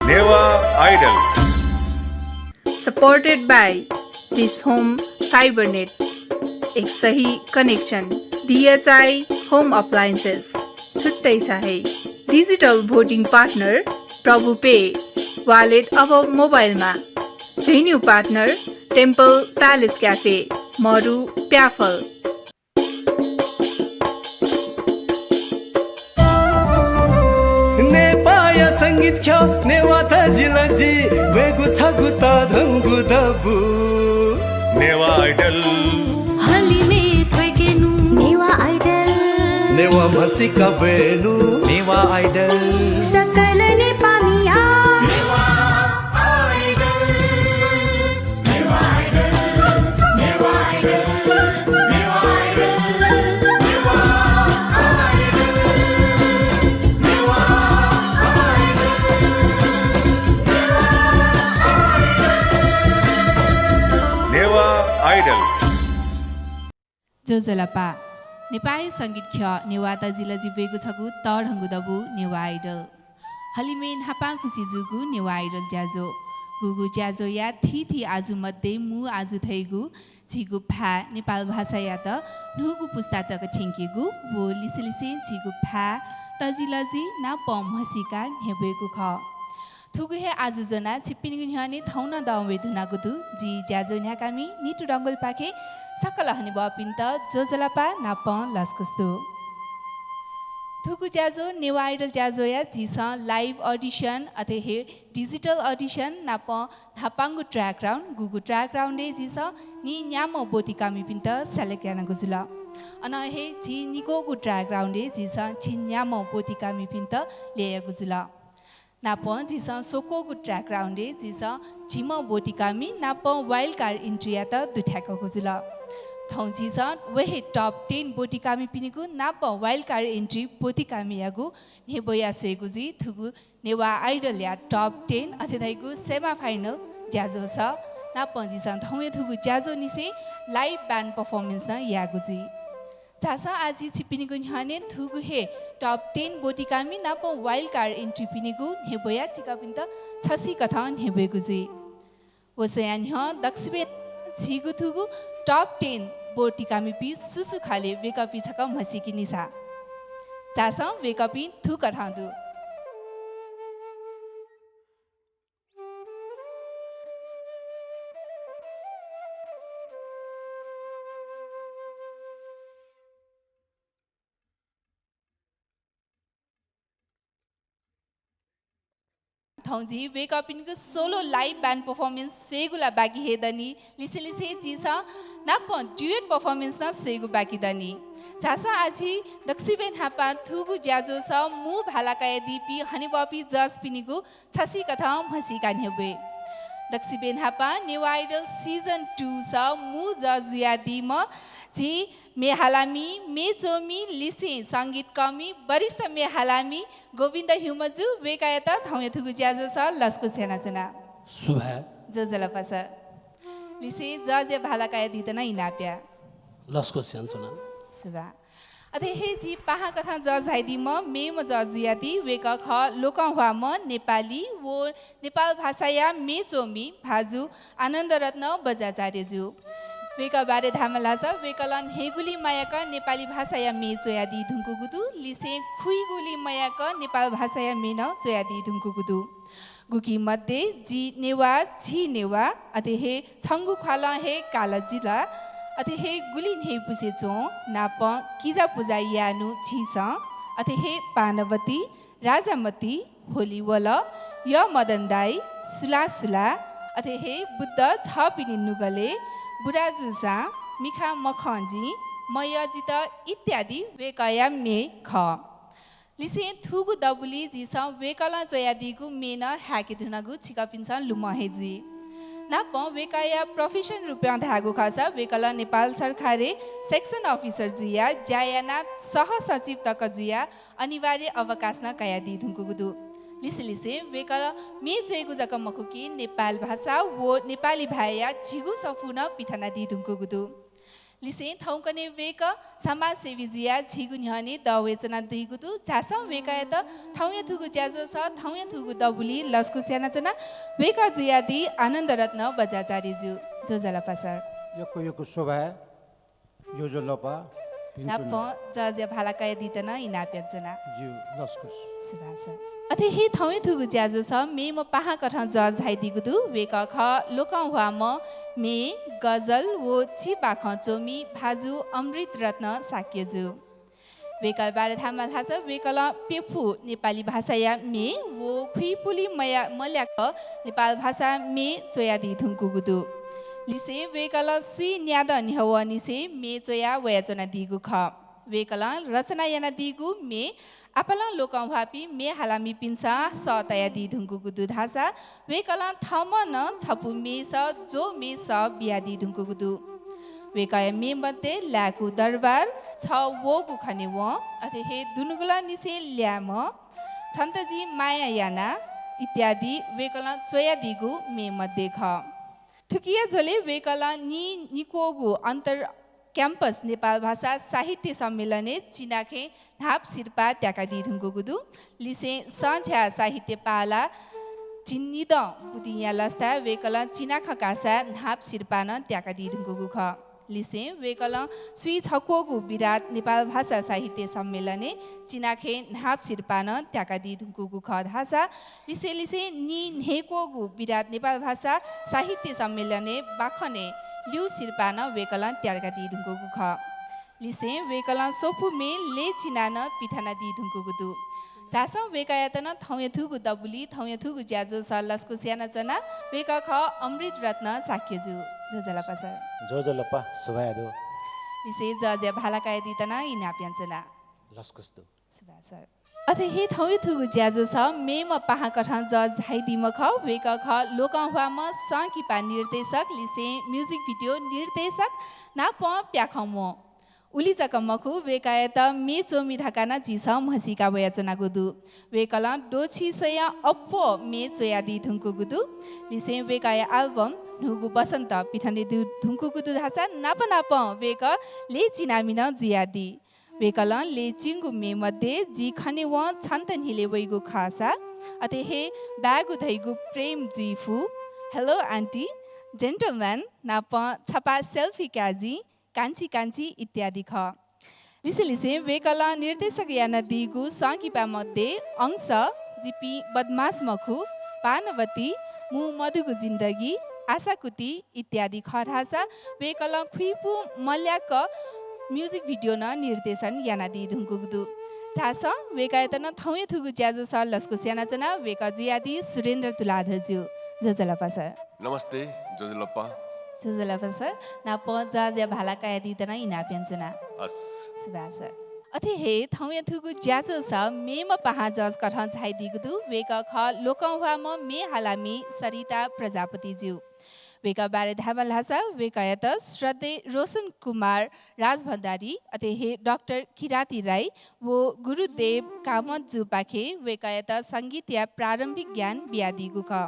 Newa idol supported by this home fibernet, एक सही connection. DHI home appliances छुट्टै छ है। Digital voting partner Prabhu pay wallet अब मोबाइलमा। Venue partner temple palace cafe Maru Pyaphal. नेपाया संगीत ख्या नेवा त जिलजी वेगु छगु त धंगु दबु नेवा आइडल हलिमे थ्वेकेनु नेवा आइडल नेवा मसिका बेनु नेवा आइडल सकल नेपालीया Newa idol Newa idol Newa idol Newa idol Newa idol Newa idol Newa idol जोजलपा नेपाली संगीत ख्य नेवाता जिल्ला जिबेगु छगु तढंगु दबु नेवा आइडल हलिमेन हापा खुसी जुगु नेवा आइडल ज्याजो गुगु ज्याजो या थी आजु मध्ये मु आजु थैगु छिगु फा नेपाल भाषा या त नुगु पुस्ता तक ठेंकेगु वो लिसिलिसे छिगु फा तजिलजी ना पम हसिका नेबेगु ख थुगु हे आजु जना छिप्पिनिगु न्याने थौना दाउवे धुनागु दु जी ज्याजो न्याकामी निटु डंगल पाखे सकल हनि बपिन्त जोजलपा नाप लस्कुस्तु थुगु ज्याजो नेवा आइडल ज्याजो या जिस लाइभ अडिसन अथे हे डिजिटल अडिसन नाप थापाङ्गु ट्र्याक राउन्ड गुगु ट्र्याक राउन्डे जिस नि न्याम बोतिकामी पिन्त सेलेक्ट याना गुजुल अन हे जी निकोगु ट्र्याक राउन्डे जिस छिन्याम बोतिकामी पिन्त लेया गुजुल नाप जिस सोकोगु ट्र्याक राउन्डे जिस झिम बोटिकामी नाप वाइल्ड कार्ड इन्ट्रिया त दुठ्याको गुजुल थौ जिस वेहे टप 10 बोटिकामी पिनिगु नाप वाइल्ड कार्ड इन्ट्री बोटिकामी यागु नेबोया सेगु जी थुगु नेवा आइडल या टप 10 अथेथाइगु सेमा फाइनल ज्याजो छ नाप जिस थौए थुगु ज्याजो निसे लाइभ ब्यान्ड परफर्मेन्स न यागु जी जासा आजी छिपिनिगु न्हाने थुगु हे टप 10 बोटिकामी नाप वाइल्ड कार्ड इन्ट्री पिनिगु नेबोया चिका पिन्त छसी कथा नेबेगु जी वसया न्ह दक्षिबे छिगु थुगु टप 10 बोटिकामी पि सुसु खाले वेकपि छक मसिकी निसा जासा वेकपि थु कथादु थौजी वेकअपिनको सोलो लाइभ ब्यान्ड पर्फर्मेन्स स्वेगुला बाँकी हेदनी लिसे जिस नाप ड्युएट पर्फर्मेन्स न स्वेगु बाँकी दनी झासा आजी दक्षिबेन हापा थुगु ज्याजो छ मु भालाकाया दिपी हनिबपी जज पिनिगु छसी कथा मसिका नेबे दक्षिबेन हापा नेवा आइडल सिजन 2 छ मु जज यादी म जी मेहालामी मेचोमी लिसे संगीत कमी वरिष्ठ मेहालामी गोविन्द ह्युमजु वेकायता थौए थुगु ज्याजो छ लस्कु सेना जना सुभा जोजलपा सर लिसे जजे भालाकाया दितना इनाप्या लस्को स्यान्चुना सुभा अथे हे जी पाहा कथा जज हाइदी म मेम जज यादी वेक ख लोक हुआ म नेपाली वो नेपाल भाषा या मेचोमी भाजु आनन्द रत्न बजाचार्यजु वेका बारे धामला छ वेकलन हेगुली मायाक नेपाली भाषा या मे चोयादी धुङ्कु गुदु लिसे खुइगुली मायाक नेपाल भाषा या मेन चोयादी धुङ्कु गुदु गुकी मध्ये जी नेवा झी नेवा अथे हे छङ्गु खाल हे काला जिला अथे हे गुली ने पुसे चो नाप किजा पूजा यानु छिस अथे हे पानवती राजामती होलीवल य मदनदाई सुला सुला अथे हे बुद्ध छ पिनि नुगले बुढाजुसा मिखा मखजी मयजित इत्यादि वेकया मे ख लिसे थुगु दबुली जिस वेकला जयादिगु मेन ह्याके धुनगु छिकपिन्छ लुमहेजी नाप वेकया प्रोफेसन रुपया धागु खसा वेकला नेपाल सरकारे सेक्सन अफिसर जुया जायाना सह सचिव तक जुया अनिवार्य अवकाश न कया दि धुङ्कुगुदु लिसे वेकल मे जोइगु जक मखुकी नेपाल भाषा वो नेपाली भाया झिगु सफुन पिथना दि धुङ्कुगुदु लिसे थौकने वेक समाज सेवी जुया झिगु न्हने दवेचना दिगुदु झासम वेका त थौया थुगु ज्याजो छ थौया थुगु दबुली लस्कु स्याना चना वेका जुया the Anand Ratna बजाचारी zoo जोजला passer यको शोभा यो लपा नाप जज्या भालाकाय दितना इनाप्याचना ज्यू लस्कुस सुभाष अथे हे थौय थुगु ज्याजो छ मे म पाहा कथा जज झाइदिगुदु वेक ख लोकं हुआ म मे गजल वो चिपा खचोमी भाजु अमृत रत्न साक्यजु वेकल बारे थामल हास वेकल पेफु नेपाली भाषा या मे वो खुइपुली मया मल्याक नेपाल भाषा मे चोयादि थुङ्कुगुदु लिसे वेकल सुई न्याद निहव निसे मे चोया वयाचना दिगु ख वेकल रचना याना दिगु मे आपला लोकं भापी मे हालामी पिन्सा स तया दि धुङ्कुगु दुधासा वेकल थम न छपु मे स जो मे स बिया दि धुङ्कुगु दु वेकय मे मध्ये ल्याकु दरबार छ वोगु खने व अथे हे दुनुगुला निसे ल्याम छन्तजी माया याना इत्यादि वेकल चोया दिगु मे मध्ये ख थुकिया झोले वेकल निकोगु अन्तर क्याम्पस नेपाल भाषा साहित्य सम्मेलने चिनाखे धाप सिर्पा त्याका दिधुङ्कुगुदु लिसे सझ्या साहित्य पाला चिन्निद बुदिया लस्ता वेकल चिनाख कासा धाप सिर्पान त्याका दिधुङ्कुगु ख लिसे वेकल सुई छकोगु विराट नेपाल भाषा साहित्य सम्मेलने चिनाखे धाप सिर्पान त्याका दिधुङ्कुगु ख धासा लिसे लिसे नि नेकोगु विराट नेपाल भाषा साहित्य सम्मेलने बाखने लिउ सिर्पान वेकलन त्याका दिधुङ्कुगु ख लिसे वेकलन सोपु मे ले चिनान पिठाना दिधुङ्कुगु दु झासा वेकायतन थौय थुगु दबुली थौय थुगु ज्याजो स लस्कु स्याना चना वेका ख अमृत रत्न साक्यजु जोजला पासर जोजलपा सुभायदो लिसे जज्या भालाकाय दितना इनाप्याञ्चना लस्कुस दो सुभासर अथे हे थौय थुगु ज्याजो छ मे म पाहा कथा जज झाइदिम ख वेक ख लोकं हुआ म सकिपा निर्देशक लिसे म्युजिक भिडियो निर्देशक ना प प्याखम उली चकमखु वेकायत मे चोमी ढकाना जिस मसिका वयाचना गुदु वेकला डोछि सया अप्पो मे चोयादि धुङ्कु गुदु लिसे वेकाय एल्बम नुगु बसन्त पिठने धुङ्कु गुदु धाचा नाप नाप वेक ले चिनामिन जुयादि वेकल ले चिङ्गु मे मध्ये जी खने व छन्तन हिले वैगु खासा अते हे ब्यागु धैगु प्रेम जुइफु हेलो आन्टी जेन्टलम्यान नाप छपा सेल्फी क्याजी कान्छी कान्छी इत्यादि ख लिसे लिसे वेकल निर्देशक याना दिगु सकिपा मध्ये अंश जिपी बदमास मखु पानवती मु मधुगु जिन्दगी आशाकुती इत्यादि खरासा वेकल खुइपु मल्याक म्युजिक भिडियो न निर्देशन याना दि धुङ्कुगु झास वेकायतन थौय थुगु ज्याजो स लस्कु स्याना चना वेका जुयादि सुरेन्द्र तुलाधर ज्यू जोजलपा सर नमस्ते जोजलप्पा जोजलपा सर ना प जज्या भालाकाय दितना इनाप्याञ्चना अस सुबा सर अथे हे थौय थुगु ज्याजो स मे म पाहा जज कथा झाइ दिगुदु वेक ख लोकं हुआ म मे हालामी सरिता प्रजापति ज्यू वेका बारे धामल हासा वेकायत श्रद्धे रोशन कुमार राज भण्डारी अते हे डाक्टर किराती राई वो गुरुदेव कामत जुपाखे वेकायत सङ्गीत या प्रारम्भिक ज्ञान बियादिगु ख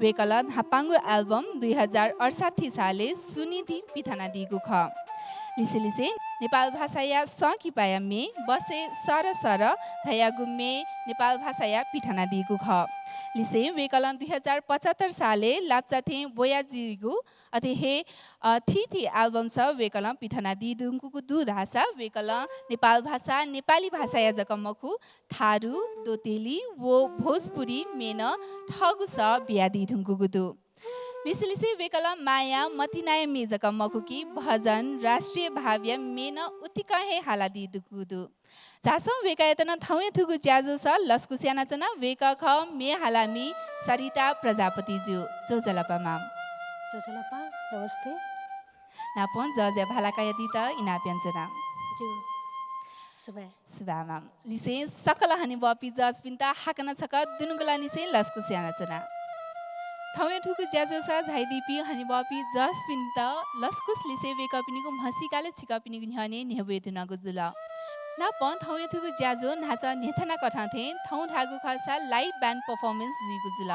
वेकल हापाङ्गु एल्बम 2068 साले सुनिधि पिथाना दिगु ख लिसे लिसे नेपाल भाषा या सकिपाया मे बसे सर सर थयागु मे नेपाल भाषा या पिठाना दिगु ख लिसे वेकलन 2075 साले लाप्चाथे बोयाजिगु अथे हे थी एल्बम स वेकलन पिठाना दिदुङ्कुको दुधासा वेकल नेपाल भाषा नेपाली भाषा या जकमखु थारु दोतेली वो भोजपुरी मेन थगु स बियादि धुङ्कुको दु लिसे लिसे वेकला माया मतिनाय मेजक मखुकी भजन राष्ट्रिय भाव्य मेन उतिकहे हालादि दुकुदु झासौ वेकायतन थौय थुगु ज्याजो स लस्कु स्याना चना वेक ख मे हालामी सरिता प्रजापति ज्यू जोजलपा माम जोजलपा नमस्ते नापन जज्या भालाकाय दित इनाप्याञ्चना ज्यू सुबा सुबा माम लिसे सकल हनि बपि जज पिन्ता हाकना छक दुनुगला निसे लस्कु स्याना चना थौय ठुकु ज्याजो सा झाइदिपी हनि बपि जस पिन्त लस्कुस लिसे वेकपिनिगु मसिकाले छिकपिनिगु न्हने नेबे दुनागु दुल ना पन थौय ठुकु ज्याजो नाचा नेथना कथा थे थौ धागु खसा लाइभ ब्यान्ड परफर्मेन्स जिगु जुल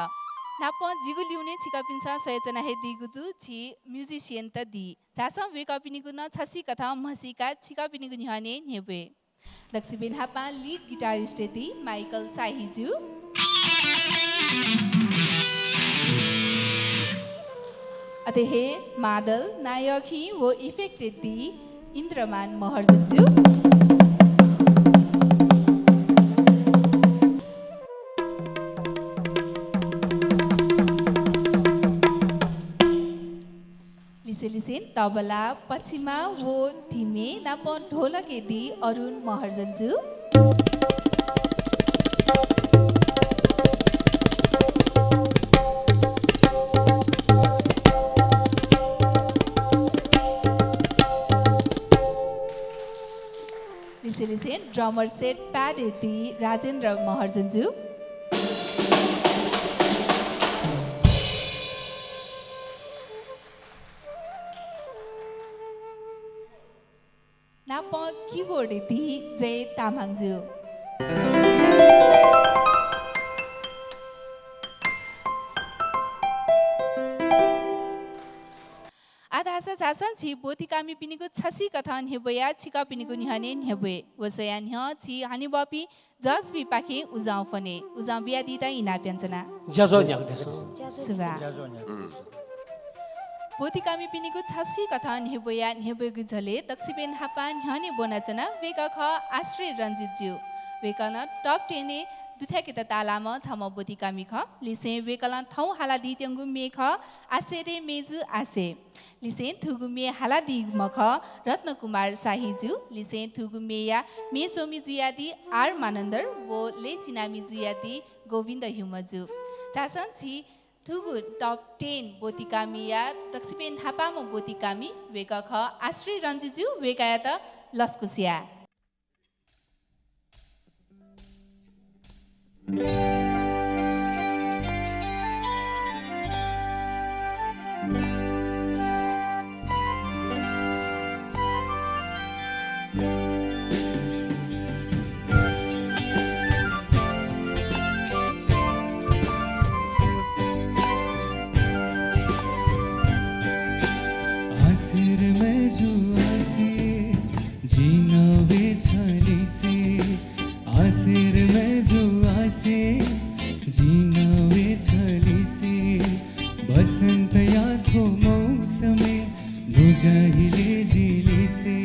नाप जिगु लिउने छिकापिन्सा सयजना हे दिगुदु छि म्युजिशियन त दि जासम वेकपिनिगु न छसी कथा मसिका छिकापिनिगु निहाने नेबे दक्षिण हापा लीड गिटारिस्ट दि माइकल साहिजु अते हे मादल नायक ही वो इफेक्टेड दि इन्द्रमान महर्जन्जु लिसेन तबला पछिमा वो धिमे नाप ढोलके दि अरुण महर्जन्जु लिसेन ड्रमर सेट प्याड दि राजेन्द्र महर्जन्जु नाप कीबोर्ड दि जय तामाङजु आधासा जासन छि बोतिकामी पिनिको छसी कथन हेबया छिका पिनिको निहने नेबे वसया न्ह छि हानि बपि जज बि पाखे उजाउ फने उजाउ बिया दिता इना व्यञ्जना ज्याजो न्याक देस सुबा बोतिकामी पिनिको छसी कथन हेबया नेबेगु झले दक्षिण हापा न्हने बोनाचना वेका ख आश्रय रञ्जित ज्यू वेकन टप 10 ने दुथाके त तालाम छम बोतिकामी ख लिसे वेकला थौ हाला दित्यंगु मेख आसेरे मेजु आसे लिसे थुगुमे हाला दि मख रत्न कुमार साहिजु लिसे थुगुमेया मेचोमी जुयादी आर मानन्दर वो ले चिनामी जुयादी गोविन्द हुमजु चासन छि थुगु टप 10 बोतिकामिया दक्षिण हापाम बोतिकामी वेका ख आश्रय रञ्जिजु वेकाया त लस्कुसिया आसिर में जो आसे जीना वे छली से आसिर में जो आसे जीना वे छली से बसंत या थो मौसमे नुजाहिले जिली से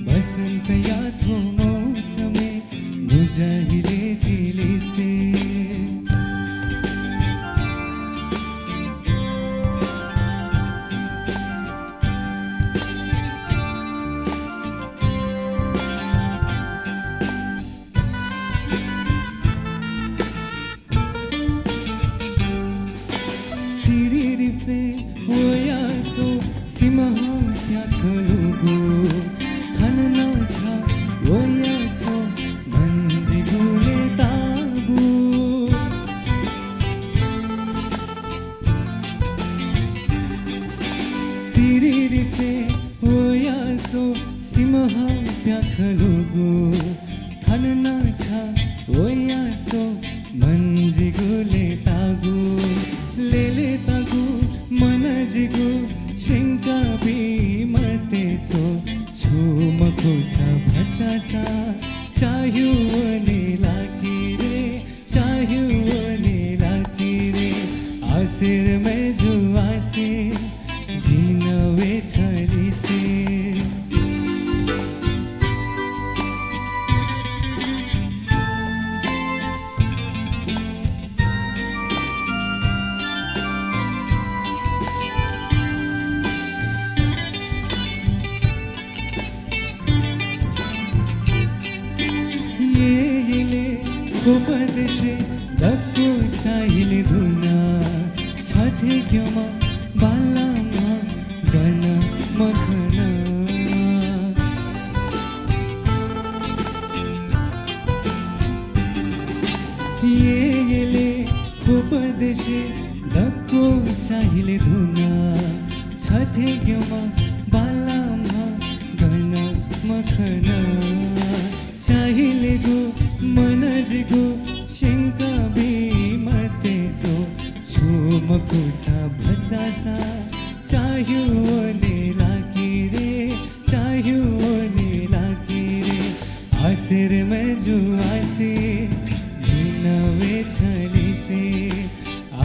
बसंत या थो मौसमे नुजाहिले जिली से छुम खुसा भचासा चाहियो ने लागी रे चाहियो ने लागी रे आसिर में जो आसे जीनावे छली से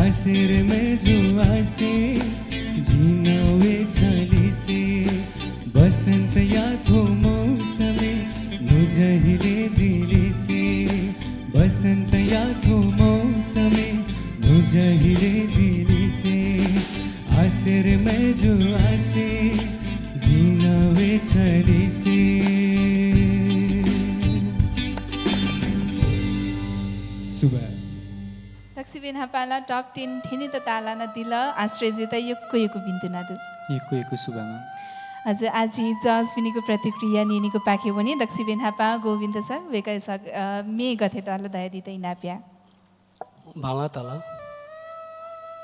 आसिर में जो आसे जीनावे छली से बसंत या तो मौसमे नुजहिले झिली से बसंत या तो मौसमे नुजहिले झिली से आसिर में जो आसे जीनावे छली से सुबह दक्षिण हापाला टप 10 थिने त ताला न दिल आश्रय त यक्को बिन्दु नदु एक सुबहमा हजुर आज जज पिनीको प्रतिक्रिया निनीको पाख्यो भने दक्षिण हापा गोविन्द सर वेका मे गथे ताल दया दिँदै नाप्या भाला तल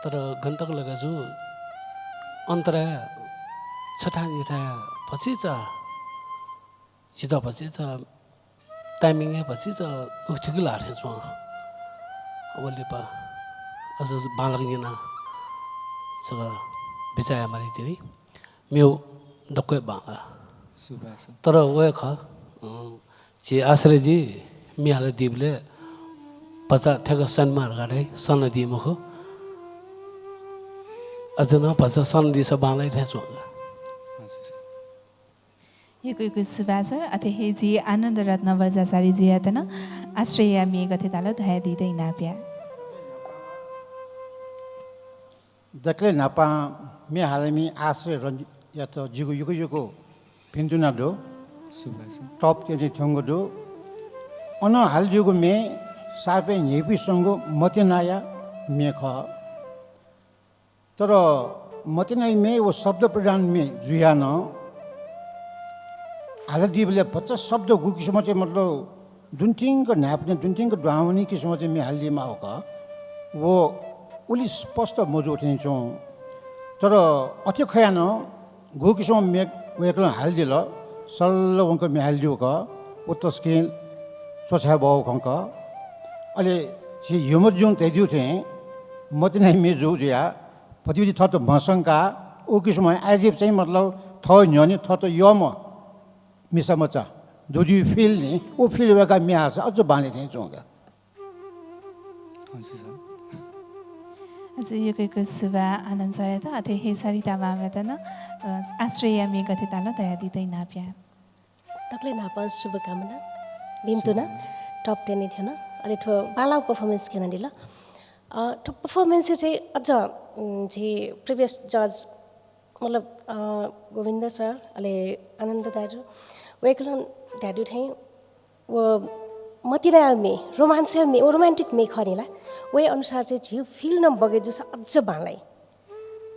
तर गन्तक लगाजु अन्तरा छठा निथा पछि जिता पछि टाइमिङ पछि उठेको लाठे छु अब लेपा अझ बालगिना सग बिचाया मारि तिनी म्यौ दक्कै बाला तर वे ख जे आश्रय जी मिहाले दिबले पचा ठेक सन्मान गरे सन दिमखो अझन पचा सन दिस बालै ठेछु यको सुभासर अथे हेजी आनन्द रत्न वर्जाचारी जुयातन आश्रय मे गथे तालो धया दिँदै नाप्या दक्ले नापा मे हालमी आश्रय रंज या तो जिगु युगो भिन्दुना दो टप के थंगो दो अन हाल युगो मे सापे नेपी संगो मतेनाया मे ख तर मतेनाई मे वो शब्द प्रदान मे जुया न हाल दिबले 50 शब्द गु किसिम चाहिँ मतलब दुन्टिङको नाप्ने दुन्टिङको दुहाउने किसिम चाहिँ मे हालदिमा हो का वो उली स्पष्ट मजो उठिन्छौँ तर अति खयान गु किसिम मे वेकल हालदिल सल्ल उनको मे हालदियो का उत स्किन सोछा बाउ खंक अले छि यमर जुन तेदिउ थे मतिनाइ मे जो जिया पतिवि थ त मसंका ओ किसिम आजिब चाहिँ मतलब थ न्यनि थ त यम मिसामचा दुदी फिल नि ओ फिल वेका म्यास अझ बाने थिए चोंगा हजुर यको सुभा आनन्द छ त अथे हे सरिता मामे त न आश्रय मे गथे तालो दया दिँदै नाप्या तकले नापा शुभकामना बिन्तुना टप 10 नि थिएन अलि ठो बालाउ परफर्मेन्स केन दिल ठो परफर्मेन्स चाहिँ अझ जे प्रिभियस जज मतलब गोविन्द सर अलि आनन्द दाजु वेकलन दाजु थे वो मतिरा मे रोमान्स मे वो रोमान्टिक मे खनेला वे अनुसार चाहिँ झिउ फिल न बगे जस अझ बालाई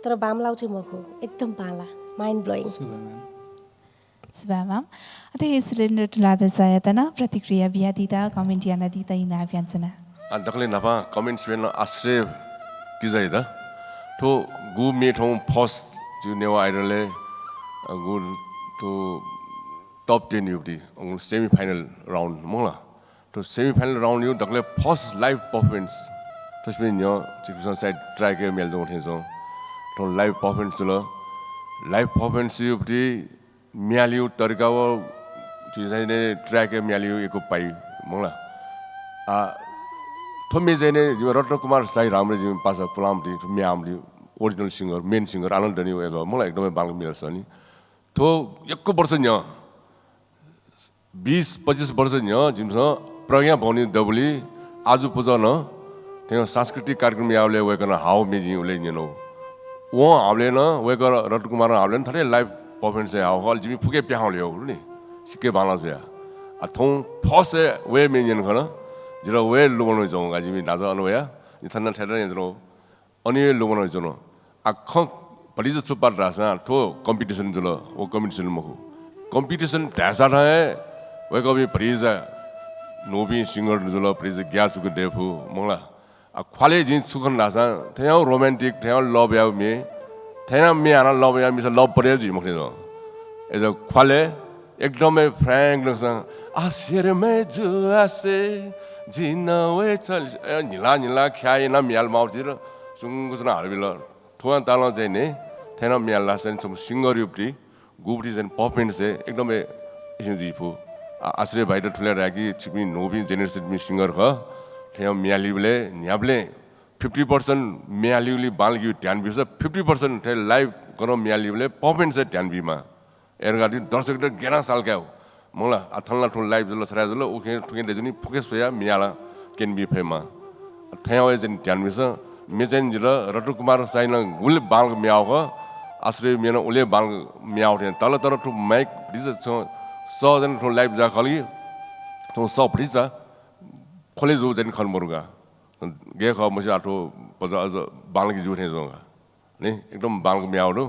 तर बामलाउ चाहिँ मखो एकदम बाला माइन्ड ब्लोइङ सुभामाम अथे सिलिन्डर तुलादा सयतना प्रतिक्रिया बिया दिदा कमेन्ट याना दिदा इना व्याञ्जना दक्ले नपा कमेन्ट्स वेन आश्रय किजाइ द तो गु मेठौ फर्स्ट जु नेवा आइडलले गु तो टप 10 युटी सेमी फाइनल राउन्ड मोला तो सेमी फाइनल राउन्ड यु दक्ले फर्स्ट लाइभ परफर्मेन्स त्यसपछि न्य चिकसन साइड ट्र्याक मेल दो थेजो तो लाइभ परफर्मेन्स युटी म्यालिउ तरिकाव चिजैने ट्र्याक म्यालिउ एको पाइ मोला आ थोमे जैने जिम रत्न कुमार साई रामले जिम पासा पुलामटी म्यामली original singer main singer Anand नि एगो मलाई एकदमै बाल मिल्छ नि तो एकको वर्ष न्य 20-25 वर्ष न्य जिमस प्रज्ञा भौनी दबुली आज पूजा न त्यहाँ सांस्कृतिक कार्यक्रम यावले वेकन हाउ मेजी उले न्यनो वो हावले न वेक रत्न कुमार हावले न थरे लाइभ परफर्मेन्स हाउ हल जिमी फुके प्याउले हो नि सिके बाला जुया आ थौ फर्स्ट वे मेन्यन खन जिरो वे लुबनो जोंगा जिमी दाजा अनवया इथन थेर यजरो अनि लुबनो जोनो आख भलिज चुपार रासा थो कम्पिटिसन जुल ओ कम्पिटिसन मखु कम्पिटिसन ढासा रहे वे कवि प्रिज नोबी सिंगर जुल प्रिज ग्याचुको देफु मंगला आ ख्वाले जिन सुखन रासा थ्याउ रोमान्टिक थ्याउ लभ याउ मे थैना मे आना लभ या मिस लभ परे जि मखले जो एज ख्वाले एकदमै फ्र्याङ्क नसँग आसिर मे जो आसे जिनवे चल निला निला ख्याइ न म्याल माउतिर 중국에서는 알빌러 토한 달러 전에 테너 미알라선 좀 싱거리우프리 구브리 전 퍼포먼스에 एकदमै 이신주이프 아스레 바이더 툴레라기 지금 노비 제네레스미 싱거가 테너 미알리블레 냐블레 50% 미알리블리 발기 ध्यानबिस 50% थे लाइव करो मियालीले परफॉर्मेंस है ध्यानबिमा एरगाडी दर्शक 11 साल का हो मला अथलना ठुल लाइव जलो सरा जलो ओके ठुके देजुनी फोकस होया मियाला केन बी फेमा थया जन ध्यानबिस मेजन जिल रटु कुमार साइन गुल बाल मियाव हो आश्रय मेन उले बाल मियाव थे तल तर ठु माइक दिस स जन ठुल लाइव जा खली तो स फ्रिज खोले जो जन खन मरुगा गे ख मसे आठो पज अज बाल की जुथे जोगा नि एकदम बाल मियाव दो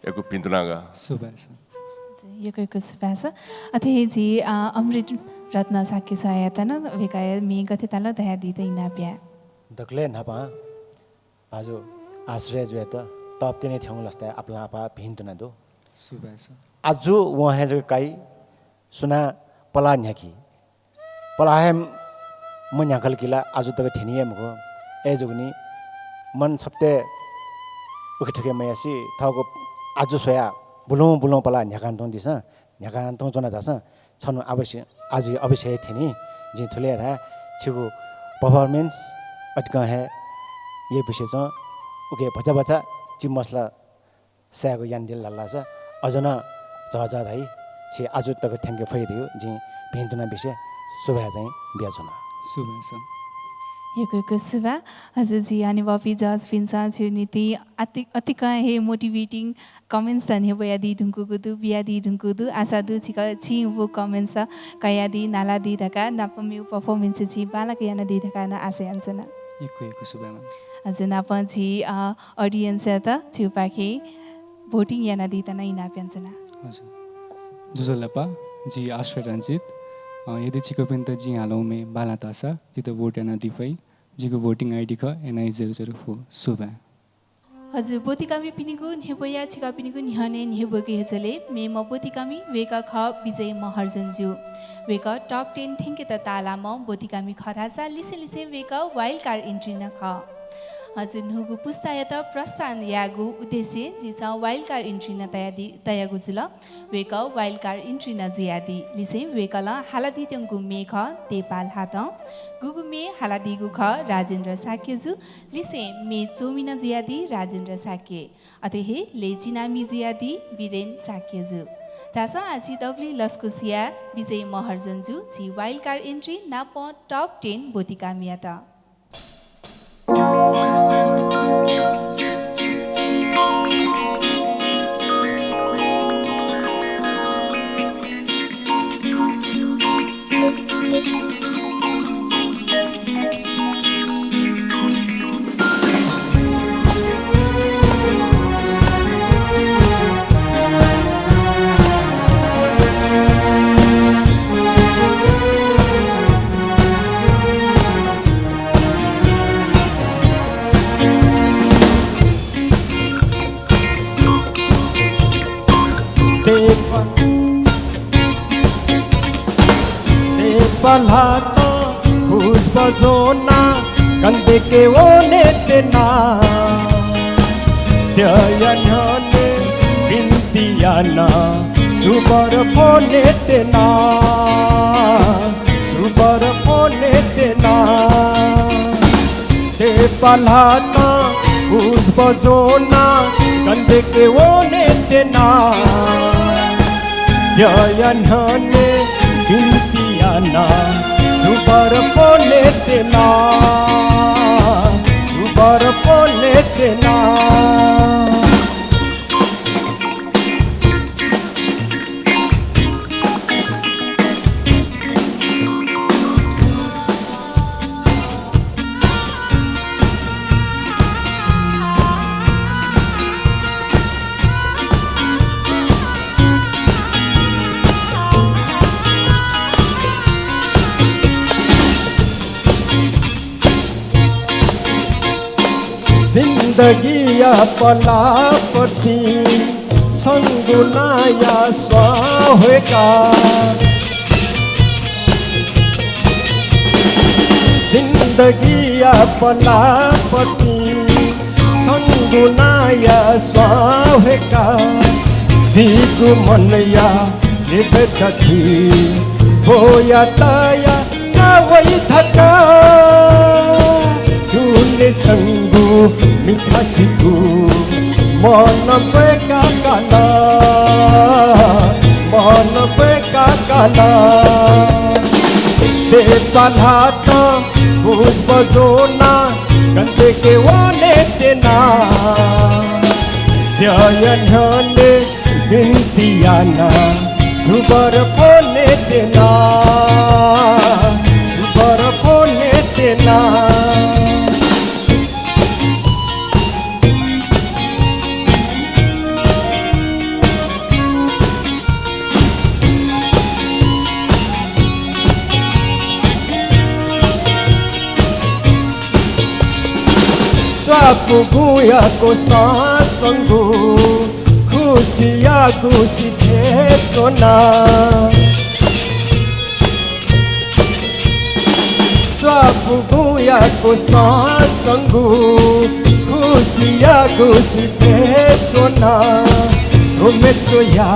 एको पिन्तनागा सुबास यो कोइको सुबास अथे जी अमृत रत्न साक्य सहायता न वेकाय मी गथे ताल दया दिदै नाप्या दक्ले नापा बाजु आश्रय जो त तपते ने थ्यङ लस्ता आपला आपा भिन्तना दो सुबास आजु वहे जग काई सुना पला न्याकी पला है म न्याकल किला आजु तक ठेनिए मको ए जुगनी मन छप्ते उखे ठके मयासी थको आजु सोया बुलौं पला न्याकान तों दिस न्याकान तों जना जास छनु अवश्य आज अवश्य थिनी जे थुले रा छिगु परफॉर्मेंस अटका है ये विषय छ उके बचा बचा चि मसला सागो यान्दिल लल्ला छ अजना जजा धाइ छे आजु तक ठ्याङ्के फैरियो जे भिन्तुना विषय सुभा चाहिँ बियाजुना सुबास यो कोइको सुबा हजुर जी अनि वापी जज पिन्सा छु नीति अतिका हे मोटिवेटिङ कमेन्ट्स तने बयादी ढुङ्कुगुदु बियादी ढुङ्कुदु आशा दु छिका छि वो कमेन्ट्स कयादी नाला दि धका नापम्यु परफॉर्मेंस छि बालक याना दि धका न आशय अञ्चना यो कोइको सुबामा हजुर नापछि ऑडियन्स त छिउपाखे भोटिङ याना दि तना इना प्याञ्चना हजुर जुजलपा जी आश्रय रञ्जित यदि छिको पनि त जी हालौँ में बाला तासा जित भोट एना दिफै जिको भोटिङ आईडी ख NI004 सुबा हजुर बोतिकामी पिनिगु नेबया छिका पिनिगु निहने नेबगे हेजले मे म बोतिकामी वेका ख विजय महर्जनजु वेका टप 10 ठेंके त ताला म बोतिकामी खरासा लिसे लिसे वेका वाइल्ड कार्ड एन्ट्री न ख हजुर नुगु पुस्तायत प्रस्थान यागु उद्देश्य जिचा वाइल्ड कार्ड एन्ट्री न तयागु जुल वेका वाइल्ड कार्ड एन्ट्री न जियादी लिसे वेकला हालादी त्यंगु मेख नेपाल हात गुगु मे हालादी गु ख राजेन्द्र साक्यजु लिसे मे चोमिन जियादी राजेन्द्र साक्य अतेहे लेजिनामी जियादी बिरेन साक्यजु तासा आछि दब्ली लस्कुसिया विजय महर्जनजु जी वाइल्ड कार्ड एन्ट्री नाप top 10 बोतिकामियाता Palhata Puspazona Kande ke o netena Tyayanhane Vintiyana Subar ponetena Subar ponetena Te palhata Puspazona Kande ke o netena Tyayanhane Vintiyana Subar ponetena Subar ponetena जिन्दगिया पलापति संगुनाया स्वाहेका जिन्दगिया पलापति गुनाया स्वाहेका सिगु मनया के बेतथी बोया ताया सावै थका दुले संगु मिठा छिगु मन बेका काला मन बेका काला ते पालाता बुझ बजोना गंदे के वाने तेना त्यायन हने बिंतियाना सुबर फोने तेना सुबर फोने तेना Puguya ko satsanggu Kusiya kusi tetsona Puguya ko satsanggu Kusiya kusi tetsona Rumetsuya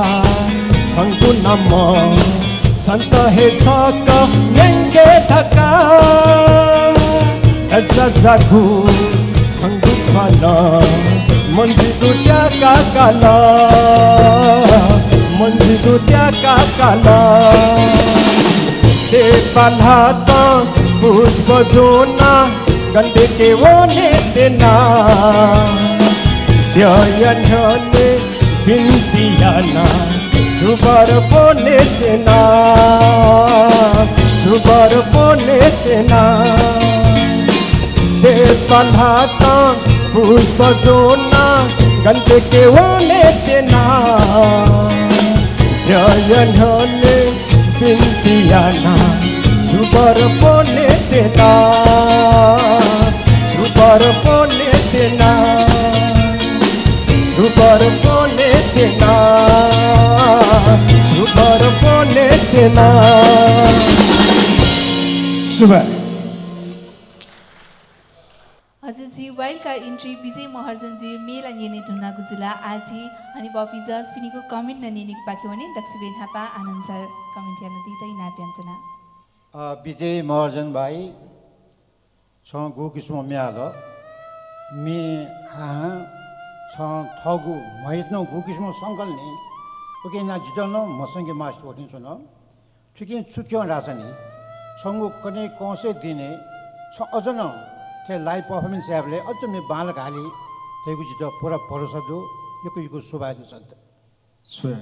sanggu nama Santa he saka nenge thaka Azazagu संगु खाला मंजी दुट्या का काला मंजी दुट्या का काला ते पालाता पुष्प जोना गंदे के वोने तेना त्यायन हने बिंतियाना सुबर पोने तेना सुबर पोने तेना ते पालाता पुष्प जोना गंदे के वोने तेना त्यायन हने बिंतियाना सुबर पोने तेना सुबर पोने तेना सुबर पोने तेना सुबर पोने तेना सुबर हजुरजी वाइल्ड कार्ड इन्ट्री विजय महर्जनजी मेला निने ढुना गुजुला आजी अनि बपी जज पिनीको कमेन्ट ननिनिक पाक्यो भने दक्षिण हापा आनन्द सर कमेन्ट हेर्न दिँदै नाप्याञ्चना विजय महर्जन भाइ छ गो किस्म म्याल मे हा छ थगु महितनो गो किस्म संकल नि ओके ना जिदन मसँगे मास्टर होटिन सुन ठिकै चुक्यो रासनी छंगु कने कौसे दिने छ अजन ते लाइभ परफॉर्मेंस याबले अझ मे बालक हाली तेगु जित पुरा भरोसा दो यो सुभादु सद सुन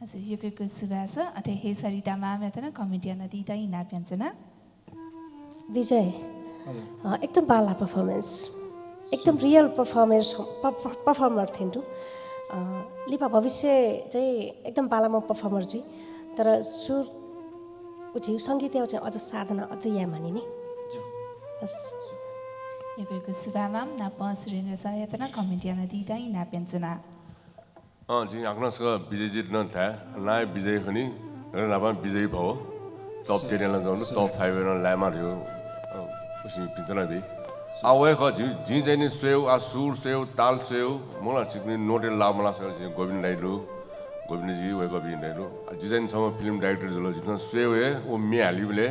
हजुर यो सुभाष अथे हे सरिता मामेतन कमेन्ट हेर्न दिँदै नाप्याञ्चना विजय एकदम बाला पर्फर्मेन्स एकदम रियल पर्फर्मर थिइन्टु लिपा भविष्य चाहिँ एकदम बालामा पर्फर्मर जी तर सुर उठी सङ्गीत चाहिँ अझ साधना अझ या मानिने बस यो सुभामा नाप सुरेन्द्र सहायतना कमेन्ट हेर्न दिँदै नाप्याञ्चना जी आग्नसका विजयजित न था नाय विजय खनि र नापा विजय भयो टप 10 ला जाउनु टप 5 ला लामा रह्यो उसी पिन्तना बे आवे ख जी चाहिँ नि स्वेव आ सुर स्वेव ताल स्वेव मोला चिक्ने नोटेल ला मला चाहिँ गोविन्द नाइडु गोविन्द जी वे Govind Naidu design some film director जलो जितना स्वेव है वो मे हालिबले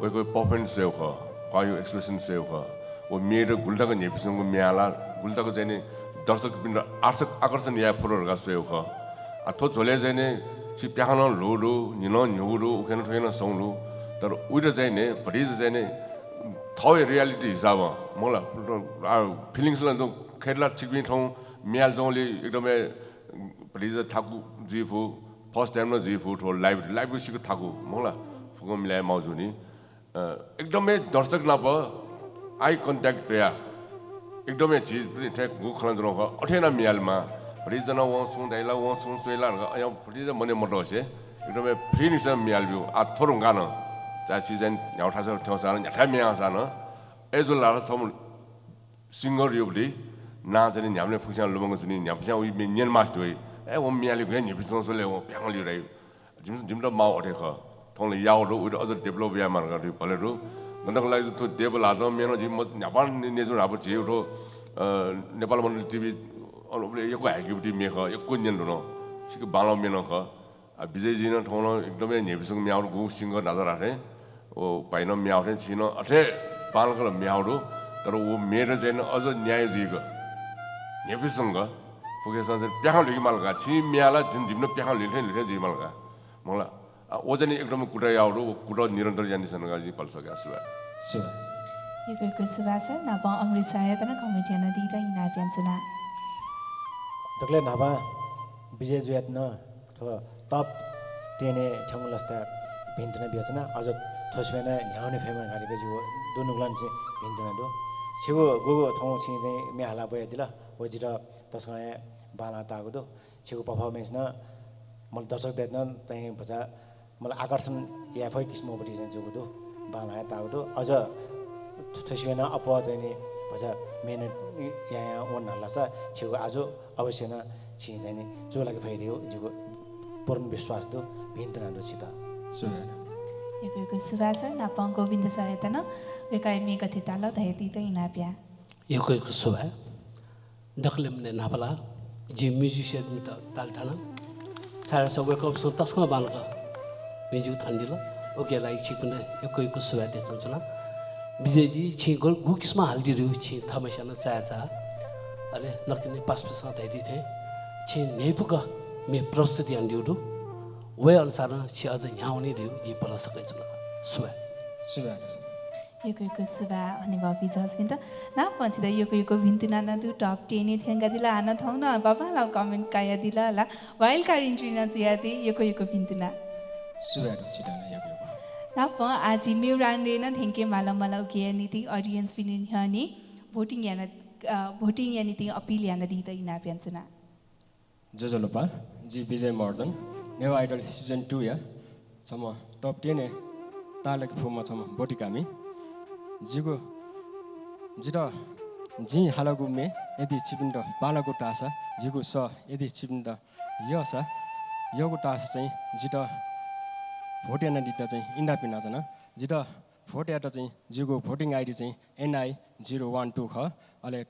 वे को परफॉर्मेंस स्वेव ख कायो एक्सप्रेसन स्वेव ख वो मेरो गुल्टाको नेपिसंगको म्याला गुल्टाको चाहिँ नि दर्शक पिन आकर्षण या फोटोहरुका स्वेव ख आ थो झोले चाहिँ नि छि प्याखन लोलो निन न्युरो उखेन ठेन सौलो तर उइरो चाहिँ नि भरिज चाहिँ नि थवे रियालिटी हिसाब मला फिलिङ्स ला खेडला छिकबि ठौ म्याल जौले एकदमै भरिज थाकु जिफु फर्स्ट टाइम न जिफु ठो लाइभ सिको थाकु मला फुगो मिलाए मौजुनी एकदमै दर्शक नप आई कन्ट्याक्ट पेया एकदमै चीज पनि ठ्याक गु खलन ख अठेना मियालमा भरिजना व सुन दाइला व सुन सोइला अया भरिज मने मटो छे एकदमै फ्री निस मियाल बिउ आ थोरङ गान चा चीज न न्याउ ठास ठौसा न न्याठा मिया सान एजो ला सम सिंगर युबली ना जनि न्यामले फुक्सा लुबंग जुनि न्यापसा उइ मेन मास्टर वे ए ओ मियाले गए न्यापिसो सोले ओ प्याङली रै जिम माउ अठे ख थोले याउ रो उइ अझ डेभलप या मान गर्दै भले रो गन्दक लागि त डेभल हात मेनो जिम न्यापान नेजु हाब जिउ रो नेपाल मण्डल टिभी यो ह्याकिबिटी मेख यो कुन्जन हुन सिक बाला मेन ख विजयजी न ठाउँ एकदमै नेबिसँग म्याउ गु सिङ्गर नाजा राखे ओ पाइन म्याउ थे छिन अठे बालको म्याउडो तर वो मेरो चाहिँ अझ न्याय दिएको नेबिसँग पुगेसँग चाहिँ प्याखा लिएको मालका छि म्याला जुन जिम्न प्याखा लिथे जि मालका मलाई ओ चाहिँ एकदमै कुटा आउडो कुटा निरन्तर जानिसन गाजी पल्सका सुवा यो सुभाष नाप अमृत सहायता कमिटियन दिँदा इना व्यञ्जना तकले नाबा विजय जुयात न अथवा तप तेने छङ्गलस्ता भिन्तना व्यजना अझ थोसमेना न्याउने फेमा गाडीको जिउ दुनुगलन चाहिँ भिन्तना दो छेउ गोगो ठाउँ चाहिँ मेहाला बया दिला वजिर तसँग बाला तागो दो छेउ पर्फर्मेन्स न मलाई दर्शक देख्न चाहिँ भजा मलाई आकर्षण याफै किसिमपट्टि चाहिँ जोगो दो बाला तागो दो अझ थोसमेना अपवा चाहिँ नि भजा मेहनत यहाँ वन हल्ला छ छेउ आज अवश्य न छि चाहिँ नि जो लागि फाइदियो जिउको पूर्ण विश्वास दो भिन्तना दो छिता यो सुभाष नाप गोविन्द सहायता न वेकाय मे कथि ताल धैति त इनाप्या यो सुभा डकले मने नापला जे म्युजिशियन त तालथाना सारा सब वेक अप स तस्कला बालका म्युजिक थन्दिला ओके लाइक छिपने यो सुभा दे सन्चना विजयजी छि गु किस्मा हाल्दिरु छि थमैसन चाचा अरे नक्तिने पास धैति थे छि नेपुक मे प्रस्तुति अन्दिउडु वे अनुसार छि अझ न्याउने दिउ जी पल सकै छु सुबा यो सुबा अनि बाबी जसबिन त ना पछि त यो भिन्तिना न दु टप 10 ने थेंगा दिला आना थौ न बाबा ला कमेन्ट काया दिला ला वाइल्ड कार्ड एन्ट्री न जियादि यो भिन्तिना सुबा छिटाना यो ना प आज मेउरान्डे न थेंके माला उके नीति ऑडियन्स पिनि हनी भोटिङ यानी ती अपील याना दिदा इना व्यञ्जना जजलोपा जी विजय मर्दन नेवा आइडल सिजन 2 या सम टप 10 तालक फुमा सम बोटिकामी जिगो जिता जी हालगु मे यदि छिपिन्द बालाको तासा जिगु स यदि छिपिन्द यसा योगु तासा चाहिँ जिता भोटियाना दिता चाहिँ इन्डा पिना जना जिता भोटिया त चाहिँ जिगु भोटिङ आइडी चाहिँ NI012 ख अले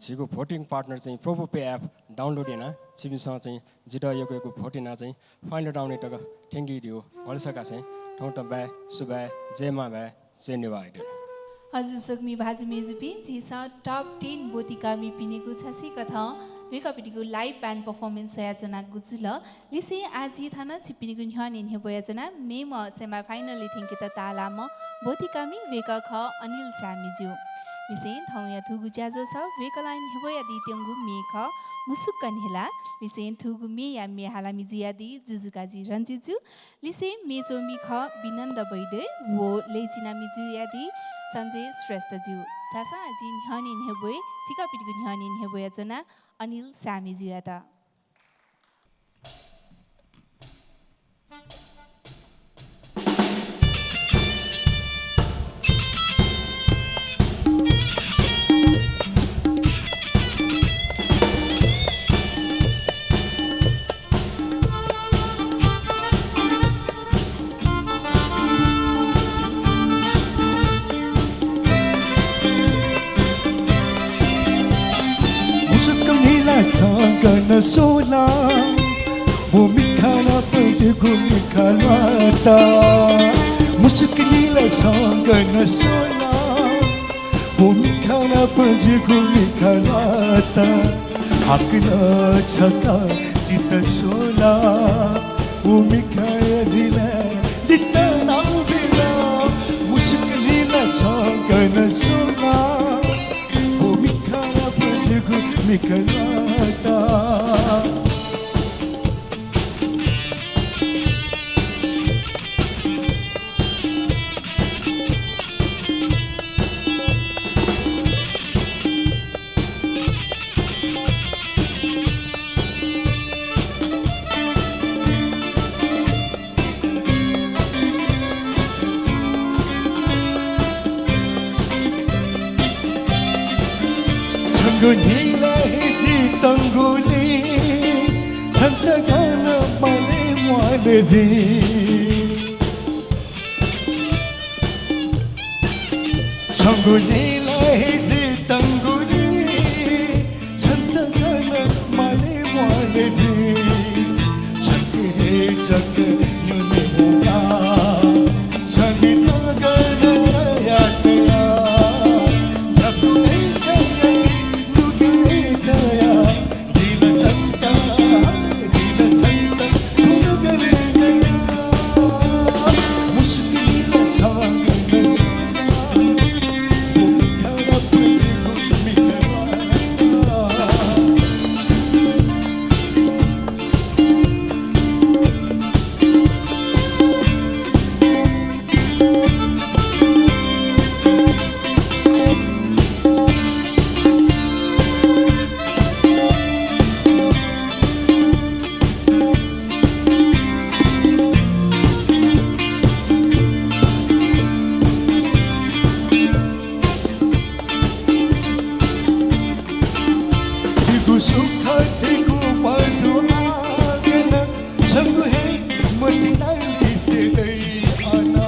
छिगु भोटिङ पार्टनर चाहिँ प्रोपो पे एप डाउनलोड हेना छिबिसँग चाहिँ जिटा यो भोटिना चाहिँ फाइनल डाउन टक थ्याङ्क यू हलसका चाहिँ ठौट बा सुबा जेमा बा जेनेवा आइडल हजुर सुकमी भाजी मेजुपी जी स टप 10 बोतिका मी पिनेको छसी कथा वेकअपिटीको लाइभ ब्यान्ड परफर्मेन्स सयाजना गुजुल लिसे आजी थाना चिपिनेको न्ह्याने न्हेबयाजना मेम सेमी फाइनल थेंके त तालाम बोतिका मी वेक ख अनिल सामीज्यू लिसे थौया थुगु ज्याजो छ वेकलाइन हेबया दि तेंगु मेख मुसुक्क नेला लिसे थुगु मे या मे हालामी जुयादी जुजुकाजी रञ्जिजु लिसे मेजोमी ख विनन्द बैदे वो लेजिनामी जुयादी सञ्जय श्रेष्ठज्यू छासा जी न्ह्याने न्हेबोय चिकापिटीको न्ह्याने न्हेबयाजना Anil सामीज्यूयाता Gana sola, bumikana pwede gumikalata. Musikila gana sola, bumikana pwede gumikalata. Hakna chaka jita sola, bumikaya dila jita naubila. Musikila gana sola, bumikana pwede gumikalata. Tangunila hizi tanguli, Santa Gana male mwaleji. Tangunila hizi tanguli, सुख देखो बादो आगन संग है मतिनाली से दई आना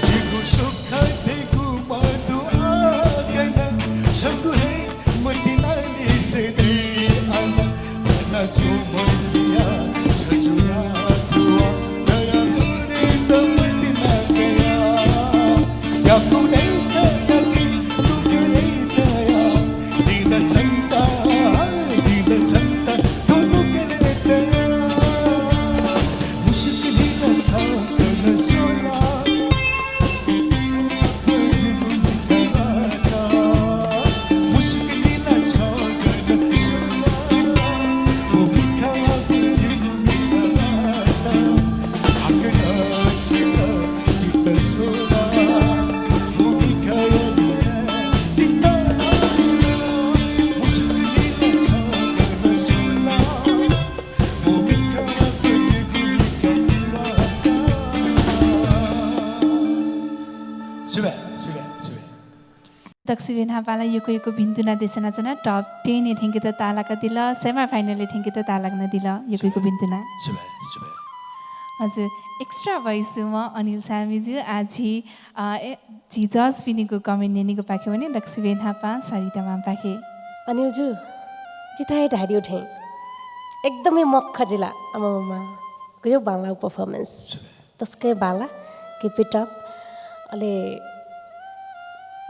जिगु सुख देखो बादो आगन संग है मतिनाली से दई आना तना जो मसिया छजुया दुआ दया मुरे तमतिना कया या कुने दक्षिण हापाला योको भिन्तुना देशनाचना टप 10 ए ठेंगे त तालाका दिल सेमी फाइनल ठेंगे त तालाक न दिल योको भिन्तुना हजुर एक्स्ट्रा भइस म अनिल सामीज्यू आजी जी जज फिनीको कमेन्ट नेनीको पाखे भने दक्षिण हापा सरिता माम पाखे अनिलज्यू जिताए ढाडी उठे एकदमै मक्ख जिला आमामा गयो बाला पर्फर्मेन्स तस्कै बाला किप इट अप अले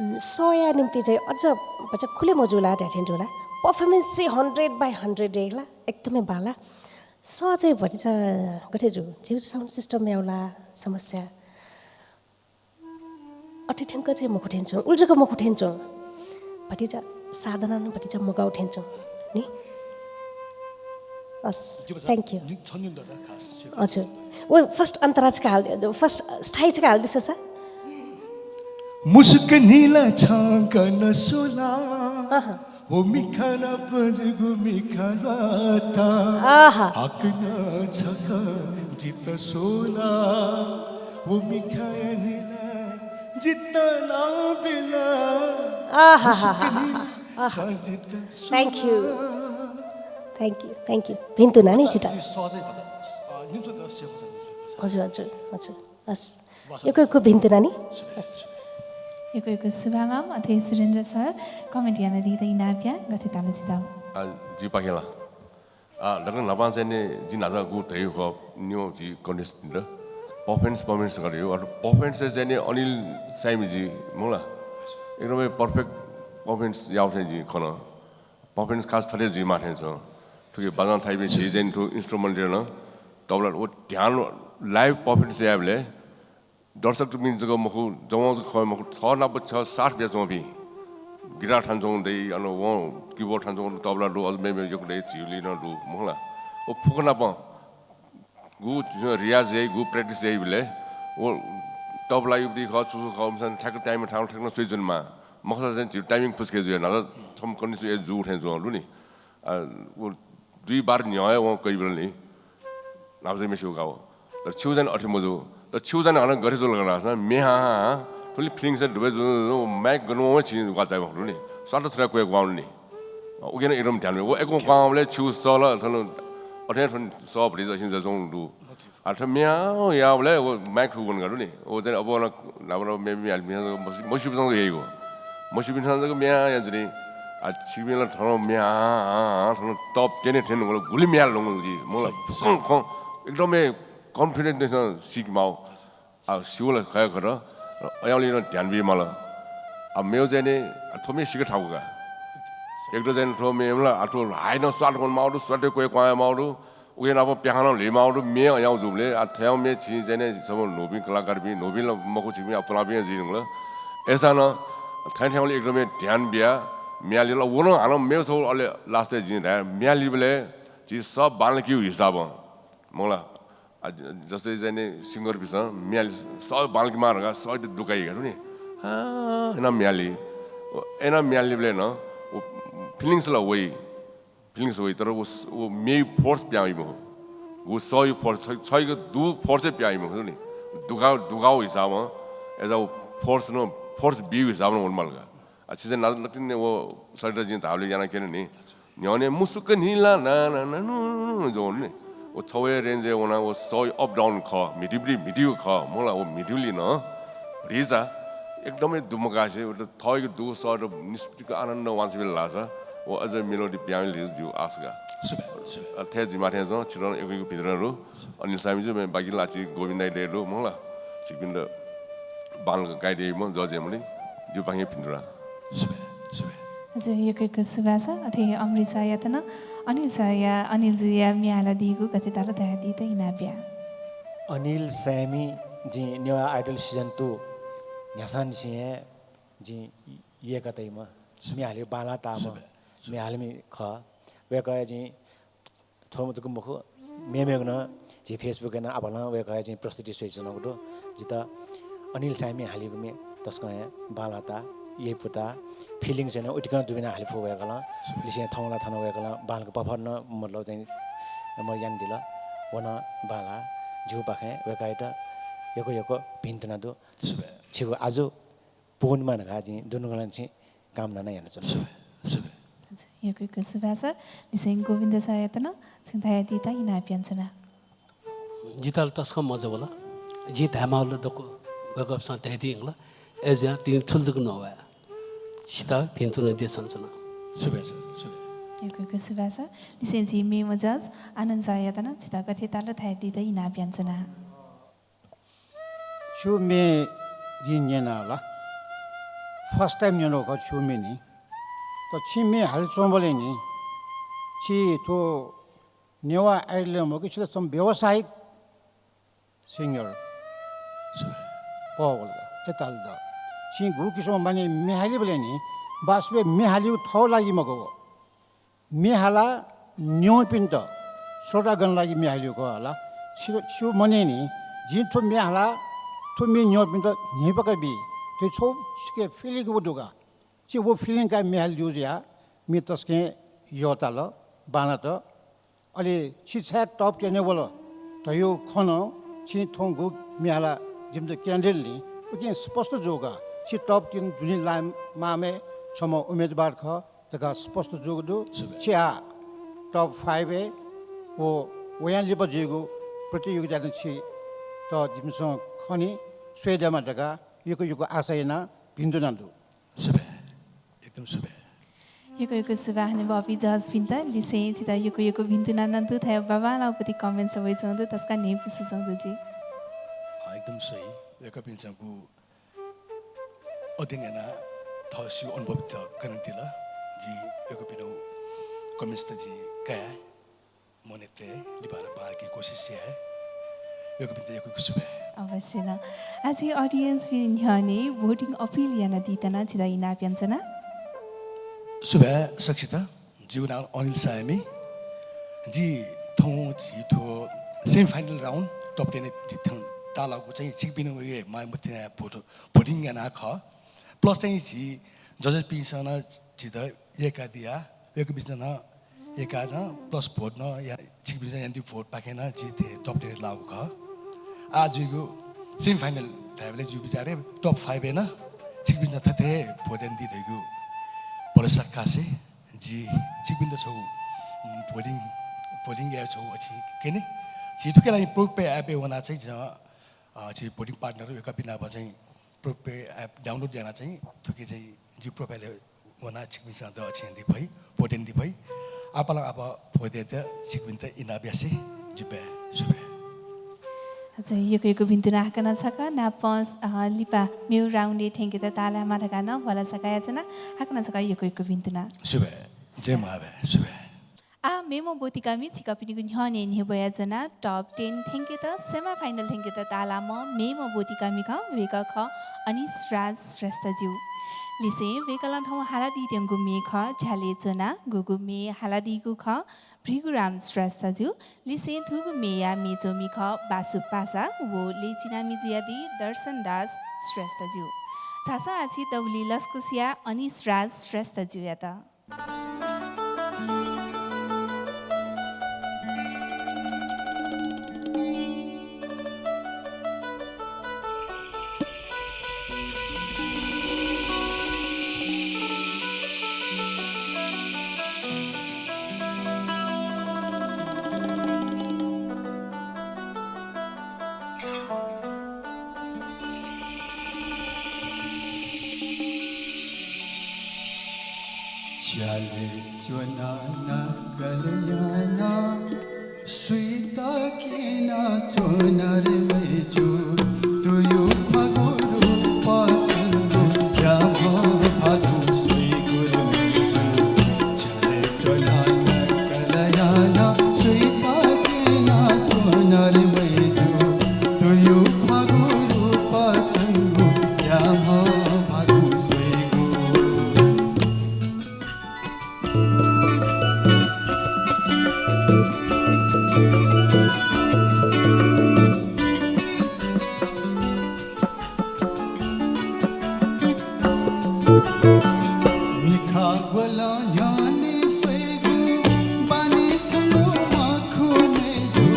सोया निम्ति चाहिँ अझ बच्चा खुले मजुला ढ्याठेन्टोला पर्फर्मेन्स चाहिँ 100/100 देला एकदमै बाला सो चाहिँ भटिचा गठेजु जिउ साउन्ड सिस्टम एउटा समस्या अठे ठ्याङ्क चाहिँ म उठेन्छौँ उल्टोको म उठेन्छौँ भटिचा साधना भटिचा मगा उठेन्छौँ नि हस् थ्याङ्क यू हजुर ओ फर्स्ट अन्तर्राष्ट्रिय हालिदियो फर्स्ट स्थायी चाहिँ हालिदिन्छ सर मुस्क नीला छांकन सोला वो मिखाना पजगु मिखालाता हकना छका जित सोला वो मिखाया नीला जितना बेला थ्याङ्क यू भिन्तु नानी छिटा हजुर हजुर हजुर हस् यो भिन्तु नानी हस् योको शुभामाम अथे सुरेन्द्र सर कमेन्ट याना दिँदै नाप्या गथे तामसिदाउ जी पाखेला लगन नपान चाहिँ जिन आज गु थयो ख न्यू जी कन्टेस्ट र पर्फर्मेन्स गर्यो अरु पर्फर्मेन्स चाहिँ नि अनिल साइमी जी मलाई एकदमै पर्फेक्ट पर्फर्मेन्स याउँथे जी खन पर्फर्मेन्स खास थले जी माथे छ ठुके बाजा थाइबे जी चाहिँ ठु इन्स्ट्रुमेन्ट लिएर तबला ओ ध्यान लाइभ पर्फर्मेन्स याबले दर्शक मिन जगह मखु जवाज ख मखु 6 नब 6 60 बेचौं भी गिटार ठान्छौं दे अन व कीबोर्ड ठान्छौं तबला रो अजमे मे जक दे जिउली न रु मोला ओ फुकना प गु रियाज ए गु प्र्याक्टिस ए बिले ओ तबला युबदी ख छु खमसन ठ्याक टाइम ठाउँ ठ्याक न स्विजन मा मखसा चाहिँ जिउ टाइमिङ पुस्के जुय न थम कन्डिस ए जु उठे जो लु नि ओ दुई बार न्याय व कइ बेलनि नाबजे मेसु गाव तर छिउजन अठे मजु तर छिउजन हन गरे जो लगना छ मेहा फुल्ली फिलिङ से दुबे जो माइक गनु म छि गाचा लु नि सट छ कोइ गाउन नि ओगेन एकदम ध्यान ओ एको गाउँले छिउ सल थन अठे थन सब रिज सिन जजों दु अठ मेहा याबले ओ माइक ठुगन गरु नि ओ चाहिँ अब नाबर मेमी हाल मेहा मसिबसँग हेगो मसिबिसँग मेहा या जनि आ छिबिला थन मेहा थन टप 10 10 गुली मेहा लङ जी मलाई एकदमै कन्फिडेन्स सिकमाउ आ सिउला खया गर अयाउली ध्यान बि मला आ मेउ चाहिँ नि थोमे सिक ठाउगा एकदो चाहिँ थोमे मला आठो हाइन स्वाट कोन माउडु स्वाटे कोइ क्वा माउडु उगे अब प्याखान ले माउडु मे अयाउ जुबले आ थयाउ मे छि चाहिँ नि सब नोबि कलाकार बि नोबि ल मको छि अपना बि जिङ ल एसा न थैथ्याउले एकदमै ध्यान बिया म्याली ल वनो हान मेउ छ अले लास्ट जि म्याली बले जि सब बाल किउ हिसाब मला जस्तै चाहिँ नि सिङ्गर बिस म्याली सब बाल्की मारगा सब दुकाइ गरु नि एना म्याली बले न फिलिङ्स ल वइ फिलिङ्स वइ तर वो मे फोर्स प्याइ म वो सय फोर्स छैको दु फोर्स प्याइ म नि दुगाउ हिसाब एज अ फोर्स न फोर्स बि हिसाब न मलगा 진짜 나tin वो सरदार जी धावले जाना के नहीं न्योने मुसुक नीला ना ना ना नो जो ने वो छवे रेंज ओना वो सो अप डाउन ख मिडियो ख मोला वो मिडियोली न रिजा एकदमै दुमका छ वो थयको दु सर निस्पिको आनन्द वान्स बिल लाछ वो अझ मेलोडी प्यानो लिज जो आसगा थे जिमा थे जो छिरन एकैको भित्रहरु अनिल सामी जो बाकी लाची गोविन्दाइ डेलो मोला छिपिन्द बालको गाइडे म जजेमले जो बाङे पिन्द्रा हजुर यकैको सुभाषा अथे अमृतसा यातना अनिल साया अनिल जुया मियाला दिगु गते तार दादी त इनाब्या अनिल सैमी जी नेवा आइडल सिजन 2 न्यासान सिए जी ये कतैमा मिहाले बाला ताम मिहालमी ख वे कहे जी थोमतको मुख मेमेगन जी फेसबुक न अबला वे कहे जी प्रस्तुति सोइसन गडो जिता अनिल सैमी हालिगु मे तस्क बाला ता ये पुता फिलिङ छैन उठिकन दुबिना हालि फो भएकला लिसे थौला थन भएकला बालको पफर्न मतलब चाहिँ म यान दिला वन बाला जु पाखे वेकाइटा यको भिन्तना दो छिगो आज पोन मान गाजी दुनुगलन छि काम नना यान छ यकैको सुभाषा लिसे गोविन्द सायतना सिंधाया दिता इना प्यान्छना जिताल तस्क मजा बोला जित हामीले दको वेकअप सा तेदी इंगला एजा तीन थुल्दक नवा सीता भिन्तुन दे सञ्चना शुभेच्छा यकैको सुभाषा लिसे जी मे मजाज आनन्द सायतना चिता गथे ताल थाय दिता इना प्यान्छना छु मे जिन्यना ला फर्स्ट टाइम न्यनो क छु मे नि त छि मे हाल चोंबले नि छि तो नेवा आइले म कि सम व्यावसायिक सिंगर पवलगा एतालदा छि गु किसम माने मेहाली बले नि बासबे मेहाली थौ लागि मको मेहाला न्यो पिन्त सोटा गन लागि मेहाली को होला छु मने नि जिथो मेहाला तो मे न्यो पिन्त निपका बि ते छो के फिलिङ बुदुगा छि वो फिलिङ का मेहाल जुजिया मे तस्के योताल बाना त अलि छि छ टप के ने बोलो त यो खनो छि थोंगु मेहाला जिमते क्यान्डेलनी ओके स्पष्ट जोगा छि टप 3 दुनि लाम मामे छम उम्मेदवार ख तका स्पष्ट जोगदु छिया टप 5 ए ओ वयान लिप जेगु प्रतियोगिता छि त जिमसो खनि स्वेदमा तका यको आशयना भिन्दुनान्दु सुबे एकदम सुबे यको सुबाहने बबी जज भिन्ता लिसे चिता यको भिन्दुनान्दु थाय बाबा लाउपति कमेन्ट सबै चंदु तस्का ने पुसु चंदु जी एकदम सही यको पिन्छको अदिनेना थसु अनुभव त करन्तिला जी यको पिनो कमेन्ट जी का मोनेते लिबाना बार की कोशिश है यको पिन्ता यको सुबे अवश्य न आज ऑडियन्स विन ह्याने भोटिङ अपिल याना दितना चिदा इना प्यान्छना सुबह सक्षिता जीवना अनिल सामी जी थौ छिथो सेमी फाइनल राउन्ड टप 10 थं तालाको चाहिँ छिकबिनु वे माइमति भोटिङ याना ख प्लस चाहिँ छि जजेस पिसन छिदा एका दिया एक बिचन एका न प्लस भोट न या छिकबिनु यान्दी भोट पाकेन जिते टप 10 लागु ख आजको सेमी फाइनल धाबले जु बिचारे टप 5 हैन छिकबिनु थथे भोट यान्दी दिगु बरसा कासे जी छिकबिनु छौ भोटिङ या छौ अछि केने छिटुके लागि प्रो पे एप वना चाहिँ ज छि भोटिङ पार्टनर एका बिना भ चाहिँ प्रो पे एप डाउनलोड गर्न चाहिँ थुके चाहिँ जी प्रोफाइल वना छिकबिनु द अछि हिन्दी भई भोटिङ दि भई आपला आप भोटे त छिकबिनु त इना ब्यासे जिपे सुबे अच्छा यको भिन्तुना हाकना सका ना पस लिपा मेउ राउन्डे ठेंगे त ताला माथका न भला सकाया छना हाकना सका यको भिन्तुना सुबे जय महाबे सुबे आ मेमो बोतिकामी छिकापिनीको न्हने निबया जना टप 10 ठेंगे त सेमी फाइनल ठेंगे त ताला म मेमो बोतिकामी ख वेका ख अनि श्राज श्रेष्ठ ज्यू लिसे वेकला थौ हालादी त्यंगु मेख झ्याले जना गुगु मे हालादी गु ख भृगुराम श्रेष्ठ ज्यू लिसे थुगु मेया मेजोमी ख बासु पासा वो लेचिना मिजुयादी दर्शन दास श्रेष्ठ ज्यू छासा आछि दौली लस्कुसिया अनि श्राज श्रेष्ठ ज्यू याता Chale chonana kalyana Suita kina chonare meju Tuyu paguru pachandu Yama bhadu sui guru meju Chale chonana kalyana Suita kina chonare meju Tuyu paguru pachandu Yama bhadu sui guru Mika gwala nyane swegu bani chango makhu meju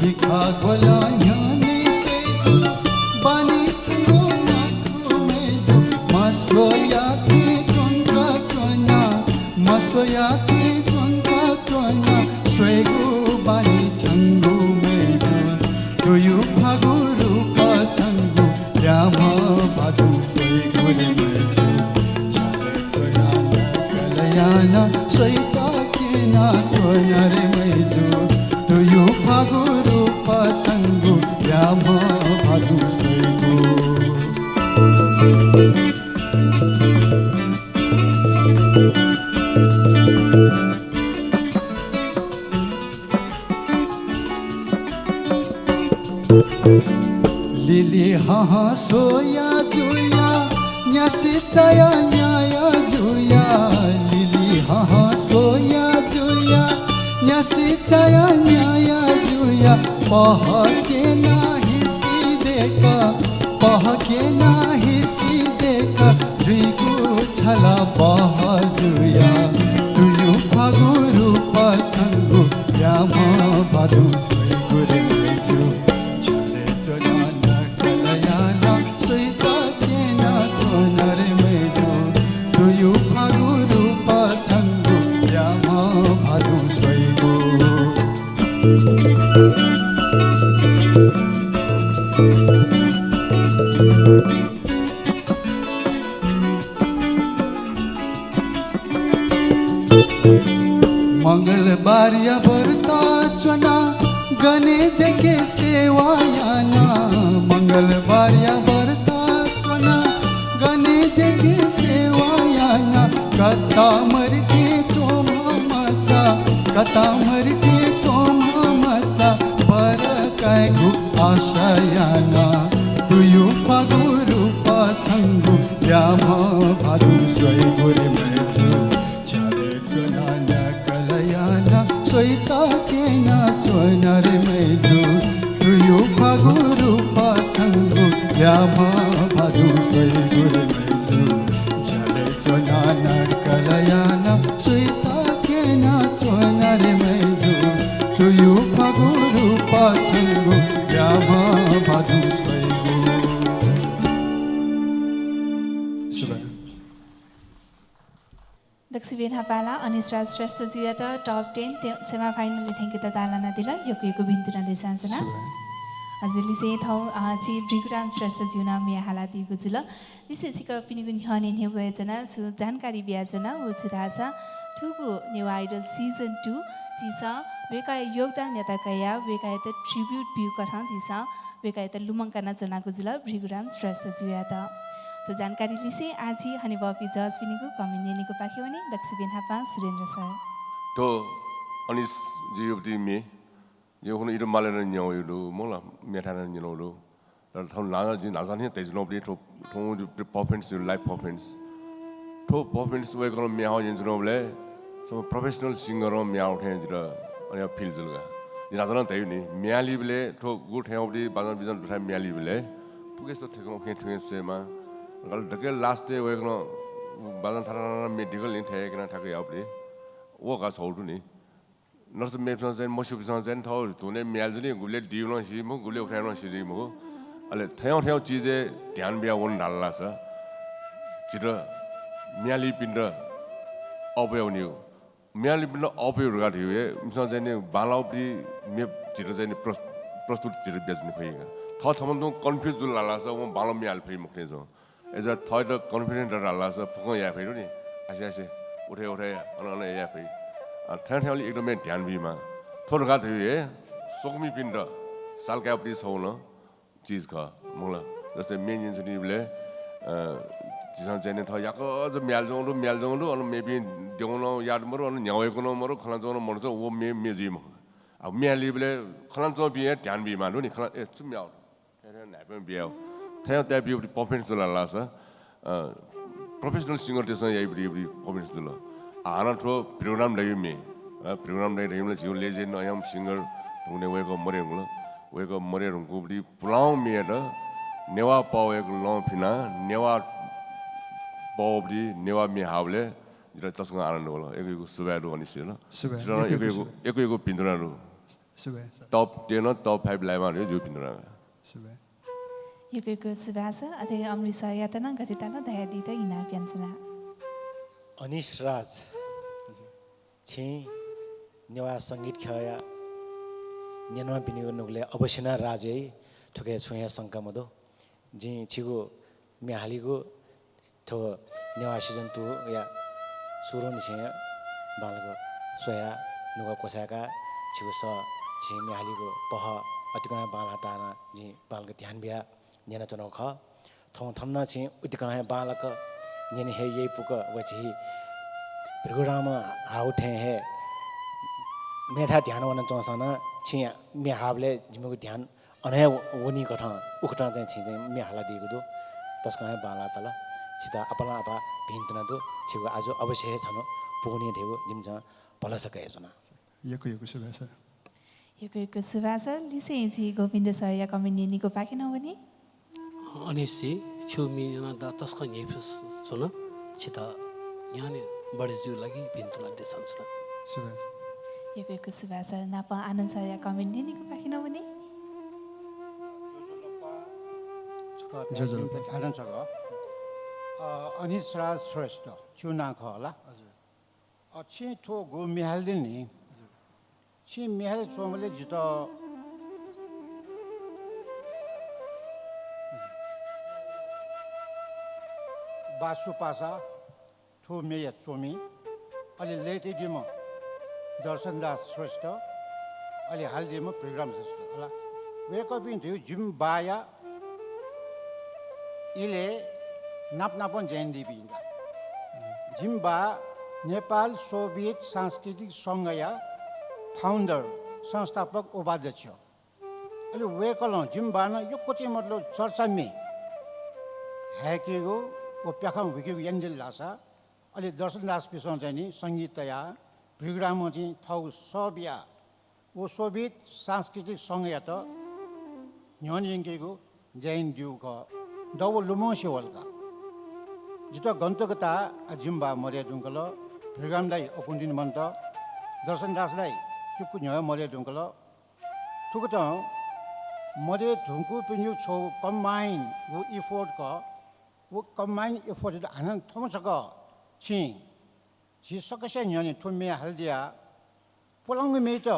Mika gwala nyane swegu bani chango makhu meju Masoya ki chonka chona Masoya ki chonka chona swegu bani chango meju Tuyu phaguru pachangu yama bhadu swegu meju Kalayana soita kina chonare meju tuyu phaguru pachangu yama bhadu soigu Lili haha soya juya nyasi chaya nyaya juya Lili haha soya juya nyasi chaya nyaya juya pahake nahi sideka pahake nahi sideka juiku chala paha juya tuyu phaguru pachangu yama bhadu soi gure meju chale chonana kalayana soita kena chonare meju tuyu phaguru pachangu yama bhadu soi guru मंगलबार या बरता चना गने देखे सेवायाना मंगलबार या बरता चना गने देखे सेवायाना कता मरते चोमाचा कता मरते चोमाचा बर काय गु आशयाना तुयु पगुरु पछंगु यामा भादु सोई गुरे मेजु चले चोनाना कलयाना सोईता केना चोनारे मेजु तुयु पगुरु पछंगु यामा भादु सोई गुरे मेजु चले चोनाना कलयाना सोईता केना चोनारे मेजु तुयु पगुरु पछंगु यामा भादु सोई गुरु दक्षिण हापाला अनिश्राज श्रेष्ठ जुया त टप 10 सेमिफाइनल थ्याङ्क त तालाना दिल योकको भिन्तुना देसान्सना हजुरले चाहिँ थौ छि ब्रिगुराम श्रेष्ठ जुना मिया हाला दिएको जुल लिसे छिक पिनिगु न्हने ने भएजना छु जानकारी बियाजना व छुदासा ठुगु न्यू आइडल सिजन 2 जिसा वेका योगदान नेताकया वेका त ट्रिब्युट बिउ कथा जिसा वेका त लुमंकाना जनाको जुल ब्रिगुराम श्रेष्ठ जुया त तो जानकारी लिसे आज ही हनी बॉपी जज पिनिको कमेन्ट को पाख्यो भने दक्षिण हापा सुरेन्द्र सर तो अनिस जियोबती मे यो हुन इरो मालेर न्याउ यो मोला मेठाना न्याउ र थौ नागा जि नाजाने तेजनोबले तो थौ परफॉर्मेंस लाइव परफॉर्मेंस तो परफॉर्मेंस वे गर्न म्याउ जिनोबले सम प्रोफेशनल सिंगर म्याउ थे जिर अनि फिल जुलगा जि नाजना तै नि म्यालीबले तो गुड हेउबली बाजन बिजन दुठा म्यालीबले पुगेसो थेको के थेसेमा गल दके लास्ट डे वे गर्न बाजन थारा मेडिकल नि थे केना थाके याबले वो का सौडु नि नर्स मेप्सन चाहिँ मसुबिसन चाहिँ थौ तुने म्यालजुनि गुले दिउन सि म गुले उठाउन सिरि म अले थ्याउ थ्याउ चीजे ध्यान बिया वन डालला छ चिर म्याली पिण्ड अबयाउनियो म्याली पिण्ड अबयाउ गा थियो ए मिसन चाहिँ नि बालाउपि मे चिर चाहिँ प्रस्तुत चिर बेच्ने भइगा थ थमन दु कन्फ्युज जुल लाला छ म बालाउ म्याल फइ मुक्ने छ एज अ थर्ड कन्फिडेन्ट डालला छ फुक या फइरो नि आसे आसे उठे अन या फै ठ्याठ्याउली एकदमै ध्यान बिमा थोरगा थियो हे सोकमी पिण्ड सालका अपनी छौन चीज ख मुला जस्तै मेन जिन्सनिले जिसन चाहिँ थ याक ज म्यालजौँ अन मेबी देउन याद मरो अन न्यावेको न मरो खलाजौँ मर्छ वो मेजिम अब म्यालिबले खलाजौँ बिहे ध्यान बिमा नु नि खला ए सुम्याउ ठ्याठ्या नापे बियाउ ठ्या त्या बिउ परफॉर्मेंस दुला लास प्रोफेसनल सिंगर त्यसमा यही परफॉर्मेंस दुला आना ठो प्रोग्राम दै मे प्रोग्राम दै रेमले जिउ लेजेन्ड आयाम सिंगर हुने वेको मरे रुको बडी पुलाउ मेड नेवा पावेको लं फिना नेवा पावबडी नेवा मे हावले जिरा तसँग आनन्द होला एकैको सुबारु अनिसिन एकैको पिन्दुरारु टप 10 टप 5 लाइमा हो जो पिन्दुरा एकैको सुबास अथे अमृतसर यातना गतिताना दया दिता इना प्यान्चना अनिश राज छि नेवा संगीत खया नेनमा बिनिगो नुगले अवश्यना राजै ठुके छुया शंका मदो जी छिगो म्याहालीको ठो नेवा सिजन 2 या सुरु निसे बालको सोया नुगा कोसाका छिगो स छि म्याहालीको पह अटिका बाला ताना जी बालको ध्यान बिया नेना चनो ख थौ थम्ना छि उटिका बालक नेने हे यही पुक वछि प्रोग्राम आउटे हे मेठा ध्यान वन चौसाना छि मेहाबले जिमको ध्यान अनय वनी कथा उखटा चाहिँ छि मेहाला दिएको दो तस्का बाला तल छिता अपला अपा भिन्तना दो छिगो आज अवश्य छन पुग्ने थियो जिमज भल सके जना यको सुभाष लिसे छि गोविन्द सरया कमिनी निको पाके नवनी अनि से छु मिना द तस्का नेफस छन छिता याने बढी जु लागि भिन्तला दे संस्कार यको सुभाष नापा आनन्द सरया कमिनी निको पाके नवनी आनन्द छ अनिश राज श्रेष्ठ चुना खला अछि थो गो मिहालदिन नि छि मिहाल चोमले जित बासु पासा थो मेय चोमी अलि लेट दिम दर्शन दास श्रेष्ठ अलि हालदिम प्रोग्राम श्रेष्ठ होला वेक अप इन थियो जिम बाया इले नापनापन जयन्ती बिन्दा जिम्बा नेपाल सोभियत सांस्कृतिक संघया फाउन्डर संस्थापक उपाध्यक्ष अहिले वेकल जिम्बा न यो कोचे मतलब चर्चा में है के गो वो प्याखम विके यन्दिल लासा अहिले दर्शन दास पिसन चाहिँ नि संगीतया प्रोग्राम चाहिँ थौ सोभिया वो सोभियत सांस्कृतिक संघया त न्यनिङकेको जयन्ती क दव लुमोसे वल्का जितो गन्तकता जिम्बा मर्या दुङ्कल प्रोग्रामलाई अपुन्दिन मन्त दर्शन दासलाई चुक्कु न्य मर्या दुङ्कल थुक त मर्या धुङ्कु पिन्यु छौ कम्बाइन वो इफोर्ट क वो कम्बाइन इफोर्ट आनन्द थमसक छि छि सकसे न्यनि थुमे हल्दिया पोलंग मेत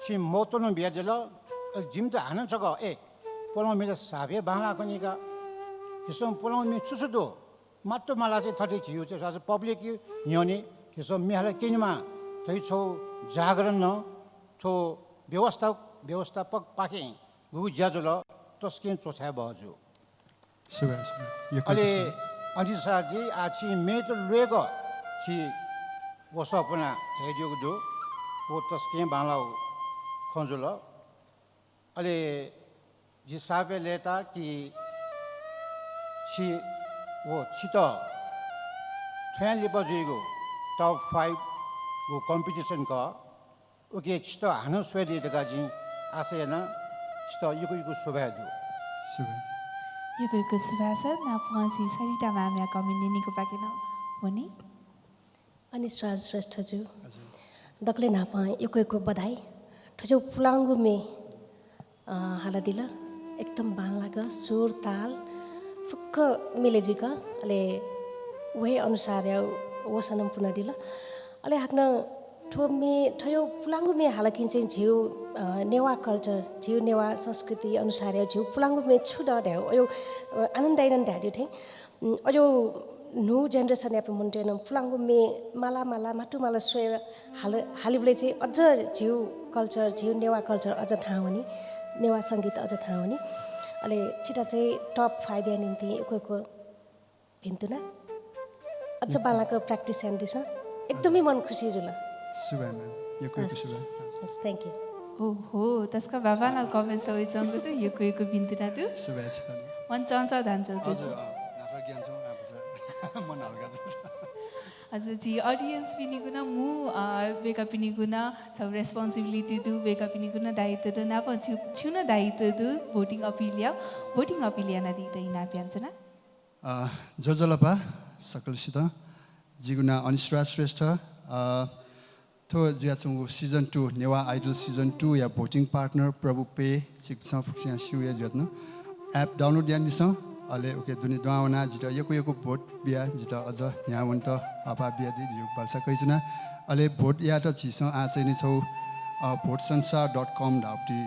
छि मोतोन बियादेल जिम त आनन्द सक ए पोलंग मेत साबे बाला कनिका हिसम पोलंग मे छुसुदो मात्तो माला चाहिँ थटे छियो चाहिँ आज पब्लिक न्यने हिसो मिहाला किनमा तै छौ जागरण न थो व्यवस्थापक पाके गु ज्याजुल तस्किन चोछा बजु अहिले अनिसा जी आछि मे त लुएग छि वसपना हेदियो दो वो तस्किन बालाउ खंजुल अहिले जी साबे लेता कि छि वो छिटो ट्रेनले बजेको टप 5 वो कम्पिटिसन का ओके छिटो हानो स्वेदी दगा जी आसेन छिटो युको सुभादु युको सुभास ना पसी सरिता माम्या कमिनी निको पाकेन होनी अनि श्राज श्रेष्ठ जु दक्ले ना पा युको बधाई ठजो पुलांगु में हाला दिला एकदम बान लाग सुर ताल फुक्क मिलेजिका अले वही अनुसार वो सनम पुना दिला अले हाक्न ठो मे ठयो पुलांगु में हालाकिन चाहिँ झिउ नेवा कल्चर झिउ नेवा संस्कृति अनुसार झिउ पुलांगु में छु द यो आनन्दाइरन ढाड्यो थे अजो न्यू जेनेरेसन याप मुन्टेन फुलाङ्गो मे माला माला माटु माला सोएर हालिबले चाहिँ अझ झिउ कल्चर झिउ नेवा कल्चर अझ थाहा हुने नेवा सङ्गीत अझ थाहा हुने अहिले छिटा चाहिँ टप 5 या निम्ति एकको भिन्तुना अझ बालाको प्र्याक्टिस एन्डिस एकदमै मन खुसी जुल शुभा म्याम यो कोही शुभा थ्याङ्क यू ओहो त्यसका बाबाला कमेन्ट सबै चङ्गु त यो कोहीको भिन्तुना तु शुभा छ मन चन्छ धान्छ हजुर नाचा ज्ञान छ मन हल्का छ हजुर जी ऑडियन्स पनि गुना मु बेका पनि गुना छ रेस्पोन्सिबिलिटी दु बेका पनि गुना दायित्व द ना पछि छुन दायित्व दु भोटिङ अपिल याना दिदै ना प्यान्चना जजलपा सकलसित जिगुना अनिश्रा श्रेष्ठ थो ज्याचुङु सिजन 2 नेवा आइडल सिजन 2 या भोटिङ पार्टनर प्रभु पे सिक्सा फुक्सिया सिउ या जत्न एप डाउनलोड यान दिस अले ओके दुनि द्वावना जित यको भोट बिया जित अझ न्यावन त आपा बिया दि जिउ बल्सा कइजना अले भोट या त छिस आ चाहिँ नि छौ votesansa.com डाउटी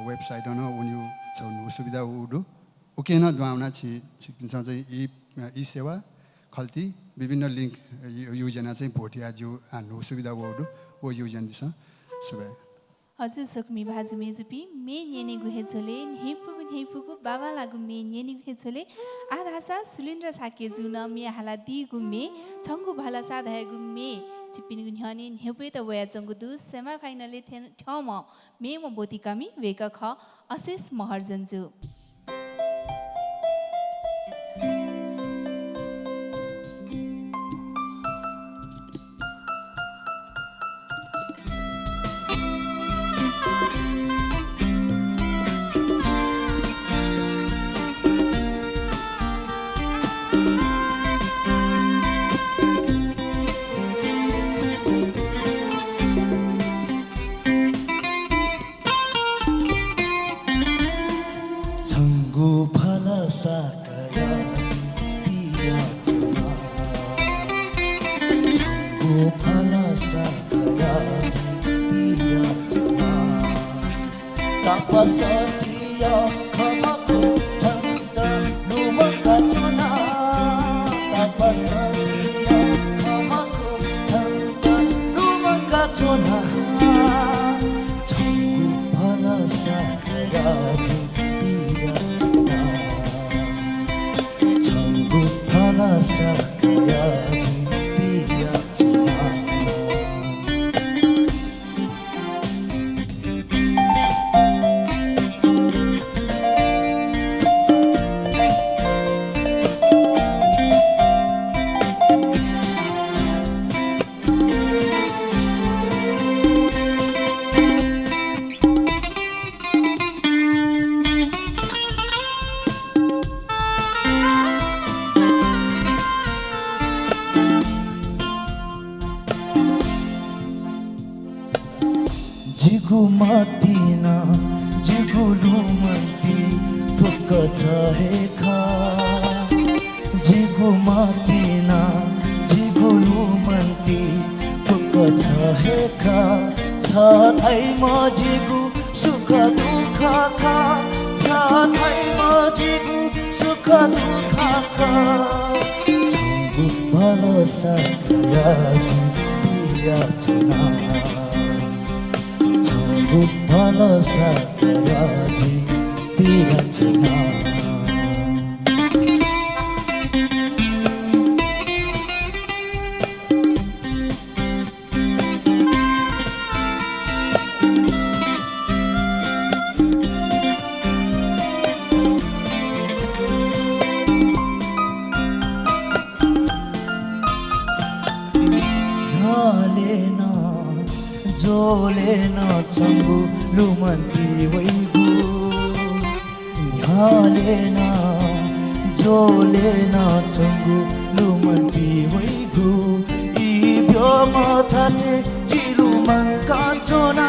वेबसाइट न उनी छौ नु सुविधा उडु ओके न द्वावना छि छिकिन्छ चाहिँ ई सेवा खल्ती विभिन्न लिङ्क योजना चाहिँ भोटिया जिउ हान्नु सुविधा उडु ओ योजना दिस सुबे हजुर सुकमी भाजु मेजुपी मे नेने गुहेछोले हेपुगु बाबा लागु मे नेने गुहेछोले आधासा सुलिन्द्र साके जुन मे हाला दि गुमे छंगु भाला साधाय गुमे चिपिनि गुन्हने हेपे त वया जंगु दु सेमी फाइनलले ठम मे म बोतिकामी वेक ख अशेष महर्जन्जु Tapasatiya khamako chanta lumaka chuna Tapasatiya khamako chanta lumaka chuna Changu phala sakaraji piya chuna Changu phala sakaraji piya chuna जिगु मातिना जिगु रुमन्ती फुक्क छ हेखा जिगु मातिना जिगु रुमन्ती फुक्क छ हेखा छ थाइ म जिगु सुख दुख खा छ थाइ म जिगु सुख दुख खा जिगु भरोसा राजी पिया चुना Upala sakaraji piya chuna जोलेना चंगु लुमन्ती वैगु न्यालेना जोलेना चंगु लुमन्ती वैगु इब्यो मथासे जिलु मंका चोना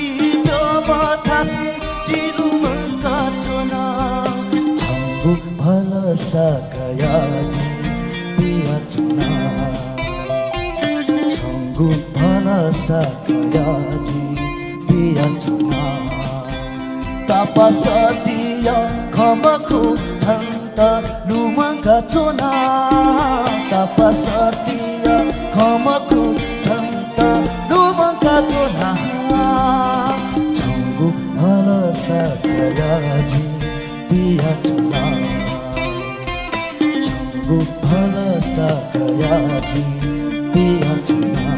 इब्यो मथासे जिलु मंका चोना चंगु भला सकयाजी पिया चोना चंगु भला सकयाजी पिया चुना tapasatiya khamako chanta lumanga chona तापासतिया खमखु छन्त लुमका चोना छङ्गु भल सकयाजी पिया चोना छङ्गु भल सकयाजी पिया चोना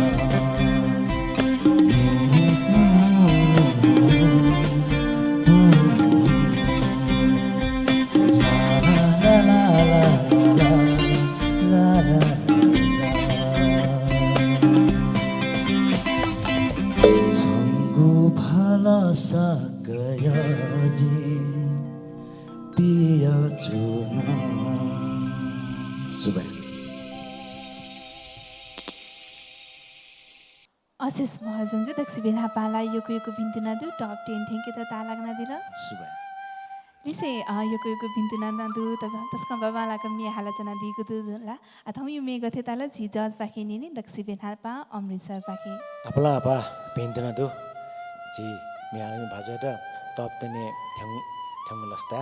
सकयाजी पिया चुना सुबह अशेष महाजन चाहिँ दक्षिण बिहापाला योको बिन्दुनादु टप 10 ठेंके त तालागना दिल सुबह लिसे योको बिन्दुनादु त तस्का बाबाला कमी हालचना दिएको दुला अथवा यो मे गथे ताला जी जज बाके नि दक्षिण बिहापा अमृतसर बाके आपला आपा बिन्दुनादु जी मियालमी भाजोटा टप तने थ्यांग लस्ता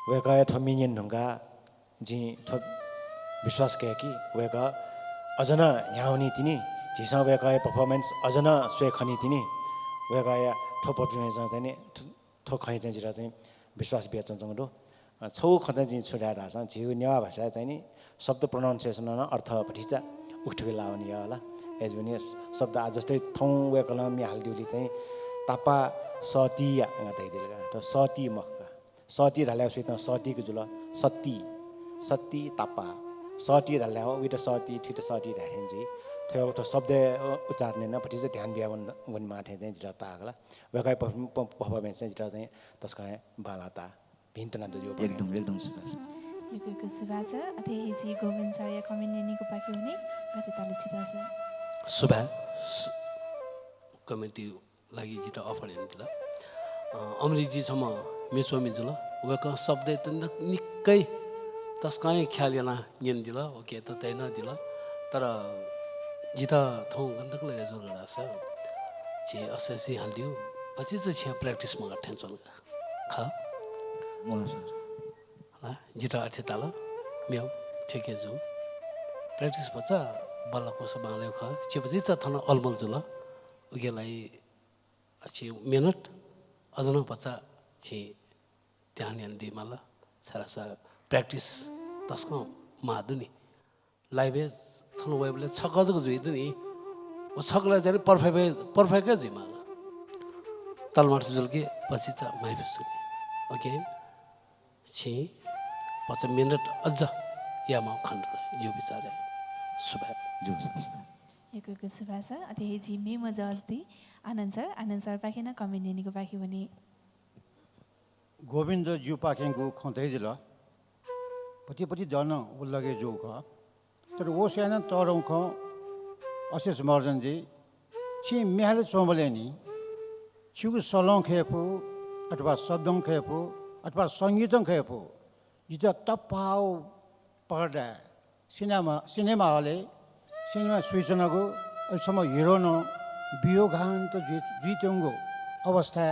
वेका थमियन ढंगा जी थप विश्वास के कि वेका अजना न्याउनी तिनी जिसा वेका परफॉर्मेंस अजना स्वे खनी तिनी वेका थप परफॉर्मेंस चाहिँ थो खै चाहिँ जिरा चाहिँ विश्वास बिया चंचंगडो छौ खजा जी छुडा रासा जिउ नेवा भाषा चाहिँ नि शब्द प्रोनाउन्सिएसन न अर्थ भटिचा उठ्के लाउने होला एजवनी शब्द आज जस्तै थौ वेकला मिहालदिउली चाहिँ तापा सतिया ngatai त सती मखका सती राल्या सुत सतीको जुल सती तापा सती राल्या उइट सती ठिट सती राखेन जी थयो त शब्द उच्चारण न पटि चाहिँ ध्यान बिया वन माथे चाहिँ जता आगला वेकाइ परफॉर्मेंस चाहिँ जता चाहिँ तस्का बालाता भिन्तना दो एकदम सुबास योको सुबास अथे जी गोविन्द सर या कमेन्टनीको पाके हुने गते ताले छिता छ सुबा कमेन्टी लागि जिता अफर हेर्नुला अमृतजी छम मेसो मिजल वेका शब्द त निकै तस्काय ख्याल याना निन दिला ओके त तैना दिला तर जिता थौ गन्दक लगे जो गडास जे अससी हाल्दियो पछि चाहिँ छ प्र्याक्टिस मगा टेन्सन खा म सर जिता अर्थ ताला म्याउ ठिकै जो प्र्याक्टिस बच्चा बल्लको सब बाले खा जे पछि छ थन अलमल जुल उकेलाई अच्छी मिनट अजना बच्चा छि ध्यान यान दि मला सारा सा प्र्याक्टिस तस्को मादुनी लाइभ थन वेबले छकजको जुइदु नि ओ छकला चाहिँ परफेक्ट जुइ मला तलमाट जुल के पछि त माइफसुनी ओके छि 5 मिनट अझ या म खण्ड जो विचार सुबह जो योको सुबास अथे जी मे म जजदी आनन्द सर पाखेन कमेन्टनीको पाखे भने गोविन्द ज्यू पाखेङको खँदै दिल पति जन उल्लगे जो ख तर वो सेना तरौँ ख अशेष मर्जन जी छि मेहाले चोमले नि छिउ सलौं खेपु अथवा शब्दों खेपु अथवा सङ्गीतों खेपु जित तपाउ पर्दा सिनेमा हले सिनेमा सूचनाको अहिलेसम्म हिरोनो वियोगान्त जित्यङ्गो अवस्था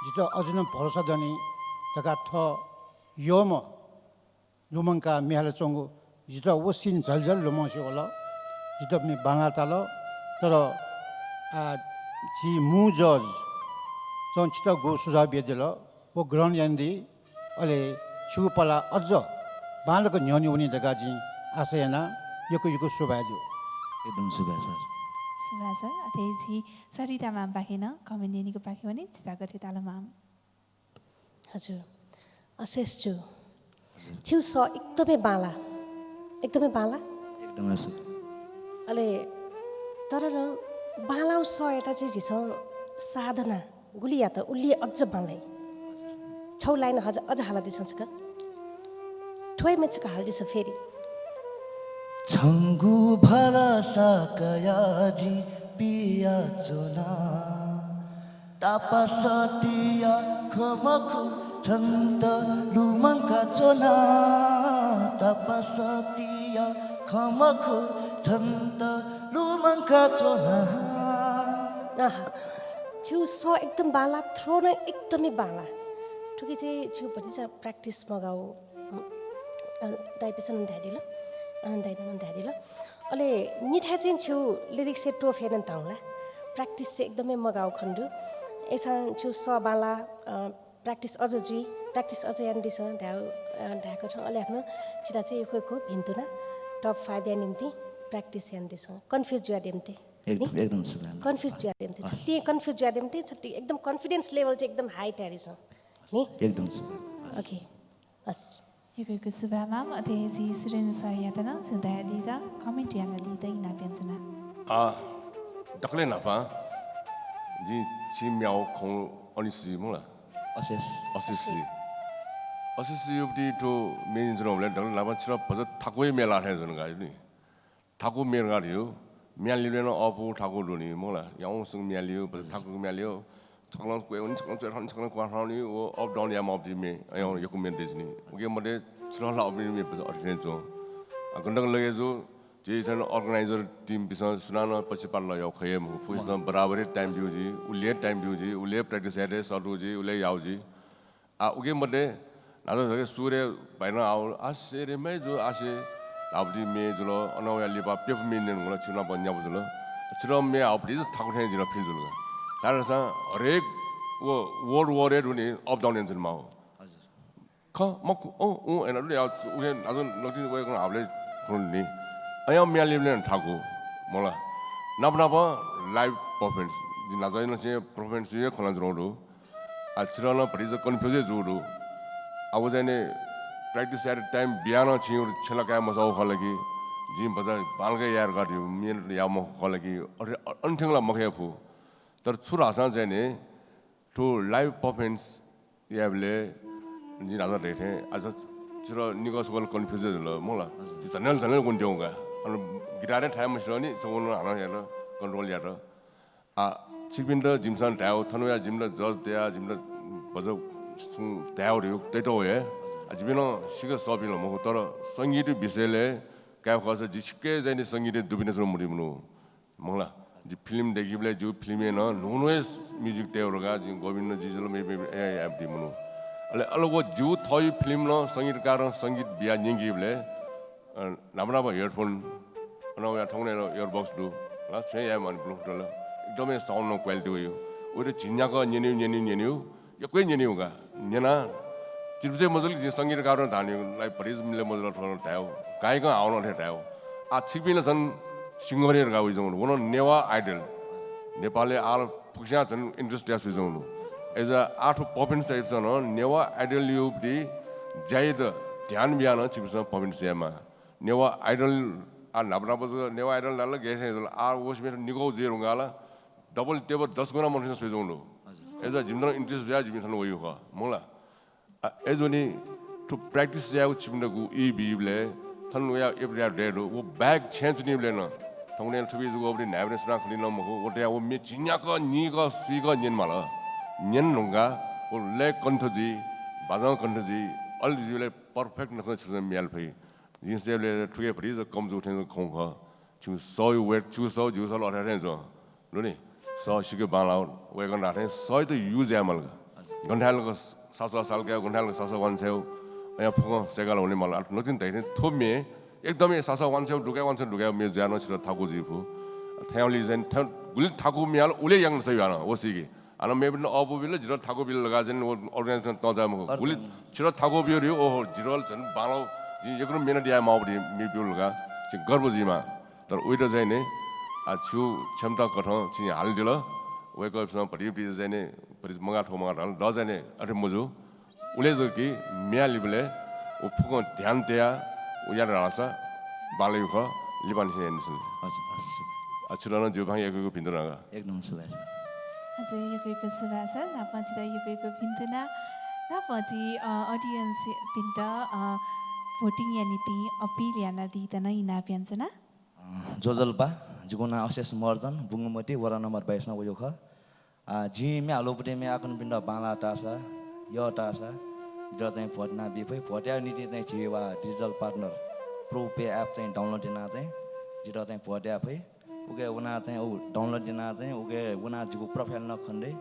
जित अझन भरोसा दनी तका थ योम लुमङका मिहाल चोङ्गो जित वो सिन झलझल लुमङसे होला जित मि बाङ्गा ताल तर जी मु जज चञ्चित गो सुझाव बेदेल वो ग्रहण यान्दी अहिले छिउपला अझ बालको न्यौनी उनी दगा जी आशयना योको सुभाइदियो एकदम सुभा सर अथे जी सरिता माम पाखेन कमेन्टनीको पाखे भने चिता गथे ताल माम हजुर अशेष छु छिउ स एकदमै बाला एकदमै सर अले तर र बालाउ स एउटा चाहिँ झिस साधना गुलिया त उल्ली अझ बालाई छौ लाइन अझ हालदिसन्छ क ठोय मेचका हालदिस फेरि छङ्गु भला सकयाजी पिया चोना तापा सतिया खमखु छन्त लुमङका चोना तापा सतिया खमखु छन्त लुमङका चोना छिउ स एकदम बाला थ्रो न एकदमै बाला ठुकी चाहिँ छिउपट्टि चाहिँ प्र्याक्टिस मगाऊ डाइपेसन ध्याडी ल आनन्द ध्यारी ल अहिले निठा चाहिँ छु लिरिक्स चाहिँ टो फेन टाउला प्र्याक्टिस चाहिँ एकदमै मगाउ खण्डु यसमा छु बाला प्र्याक्टिस अझ जुई प्र्याक्टिस अझ यान्डी छ ढाएको छ अहिले आफ्नो छिटा चाहिँ यो भिन्तुना टप 5 या निम्ति प्र्याक्टिस यान्डी छ कन्फ्युज जुवा डेम्टे एकदम कन्फ्युज जुवा डेम्टे छट्टी कन्फ्युज जुवा डेम्टे छट्टी एकदम कन्फिडेन्स लेभल चाहिँ एकदम हाई ट्यारी छ नि एकदम ओके हस् 여기그 수바맘 어디지 수련 사이야다나 준다야디다 커멘트 하나 리다 이나 변잖아 덕래 나빠 지 지미ao 공 어니스 몰라 어세스 옆디 또 매니저로 올래 덕래 나빠 치러 벌써 타고에 메라 해주는 거 아니니 타고 메라리요 미알리는 어부 타고로니 몰라 영웅성 미알리요 벌써 타고 미알리요 장난 quên 장난 죄한 장난 과하니 업 다운 야마 업디미 아요 요코멘 되지니 우게 뭐데 지랄 업디미 벌써 어디네죠 아 근데글래죠 제전 ऑर्गेनाइजर टीम बिसा सुनाना पछि पाल्ला यो खये मु फुइस न बराबरै टाइम दिउजी उले टाइम दिउजी उले प्र्याक्टिस हेरे सटुजी उले याउजी आ उगे मडे नादो जगे सूर्य बाइना आउ आसेरे मेजो आसे आबदी मेजलो अनौया लिपा पेप मिनेन गला चुना बन्या बुजलो चिरम मे आबदी थाको थे जिरा फिल जुलगा सारसा हरेक वो वर्ड वरे रुनी अप डाउन एन्जन माउ हजुर ख मकु ओ एनाले या उगे नाजन नक्ति गए गन हाबले खुननि अया म्यालिमले ठाको मला नबनबा लाइभ परफॉर्मेंस दिन नाजैन चाहिँ परफॉर्मेंस ये खला जरोडो आ चिरन परिज कन्फ्युज जोडो अब जाने प्र्याक्टिस एट टाइम बिहान छिउ छलका मजाउ खलकी जिम बजार बालगा यार गाडियो मेन या म खलकी अन्ठंगला मखे फु तर छुरासा चाहिँ ने टु लाइभ परफॉर्मेंस याबले जिन आजा देखे आज चिर निगस गल कन्फ्युज ल मला जनरल कोन देउगा अनि गिटारै ठाय मसरनी सगुन हाना हेर कन्ट्रोल यार आ छिबिन्द जिमसन ढाउ थनुया जिमल जज देया जिमल बज सुं ढाउ रे तेतो हे जिबिन सिग सबिन म तर संगीत विषयले काय खस जिसके जैने संगीत दुबिने सुरु मुदिमुनु मंगला जी फिल्म देखिबले जो फिल्म न नोनोस म्युजिक टेउरगा जि गोविन्द जिजलो मे एफडी मुनु अले अलगो जु थई फिल्म न संगीतकार संगीत बिया निंगिबले नामनाबा इयरफोन नया ठौने इयरबक्स दु ल छे या मन ब्लुटुथ ल एकदमै साउन्ड न क्वालिटी हो ओरे झिन्याको नेन्यु यो कोइ नेन्युगा नेना चिबजे मजल जि संगीतकार धान्यो लाई परिज मिले मजल ठोर थायो गायक आउन थे थायो आ छिबिन छन् सिंगरेर गाउ जौन वन नेवा आइडल नेपालले आल पुक्सा छन् इन्ट्रेस्ट यास जौन एजा आठ पपिन साइब छन् नेवा आइडल युपडी जायद ध्यान बियान छिबिस पपिन सेमा नेवा आइडल आ नाबनाबज नेवा आइडल लाल गेथे आ वस मेरो निगौ जेरुंगाला डबल टेबल 10 गुना मनस सेजौनो एजा जिमन इन्ट्रेस्ट या जिमन वयो ख मोला एजोनी टु प्र्याक्टिस याउ छिबिनगु ई बिबले थन या एभ्री डे वो बैग छेंचनी लेन थौने थुबि जुगो बि नाबरे सुना खलिन मखो ओटे वो मे चिन्याक निग सुइग निन माल निन लंगा वो ले कन्थजी बाजा कन्थजी अल जिले परफेक्ट नसन छिन मियाल भई जिनसेले ठुके भरि ज कमजोर थे खोङ ख छु सय वेट छु सौ जु सल अरे जो लुनी सौ सिके बालाउ वेगन राथे सय त युज यामल गन्ठालको 7 साल के गन्ठालको 7 वन्छेउ यहाँ फुक सेगाल हुने मलाई नतिन तैने थोमे एकदमै 7 वन्छेउ ढुका ढुका मे ज्यान छिर थाको जिफु थ्याउली जन गुल थाको मियाल उले yang सय यान ओसिगे आन मेबिन अबु बिल जिर थाको बिल लगा जन अर्गनाइजेसन तजाम गुल छिर थाको बियो ओ जिरल जन बालाउ जि एकरो मेन दिया माउबि मे बिल लगा जि गर्बजिमा तर उइट जाइने आ छु क्षमता कठ छि हाल दिल वेक सँग भरि बिज जाइने भरि मंगा ठो मंगा ढल द जाइने अरे मजु उले जो कि मिया लिबले उ फुक ध्यान तेया उ यार रासा बाले ख लिबान से एन्सन अछरन जो भाइ एकको भिन्दनागा एकदम सुबास हजुर यको सुबास नापछि त यको भिन्दना नापछि ऑडियन्स भिन्द भोटिङ या नीति अपिल या नदी तना इना व्यञ्जना जोजलपा जुगुना अशेष मर्जन बुंगमती वरा नम्बर 22 न वयो ख जी मे आलोपटे मे आकन पिण्ड बाला टासा यो टासा ज चाहिँ भोटना बिफै भोट्या नीति चाहिँ जीवा digital partner pro pay app चाहिँ डाउनलोड दिना चाहिँ जिरो चाहिँ भोट्या फै उगे उना चाहिँ उ डाउनलोड दिना चाहिँ उगे उना जिगु प्रोफाइल न खण्डे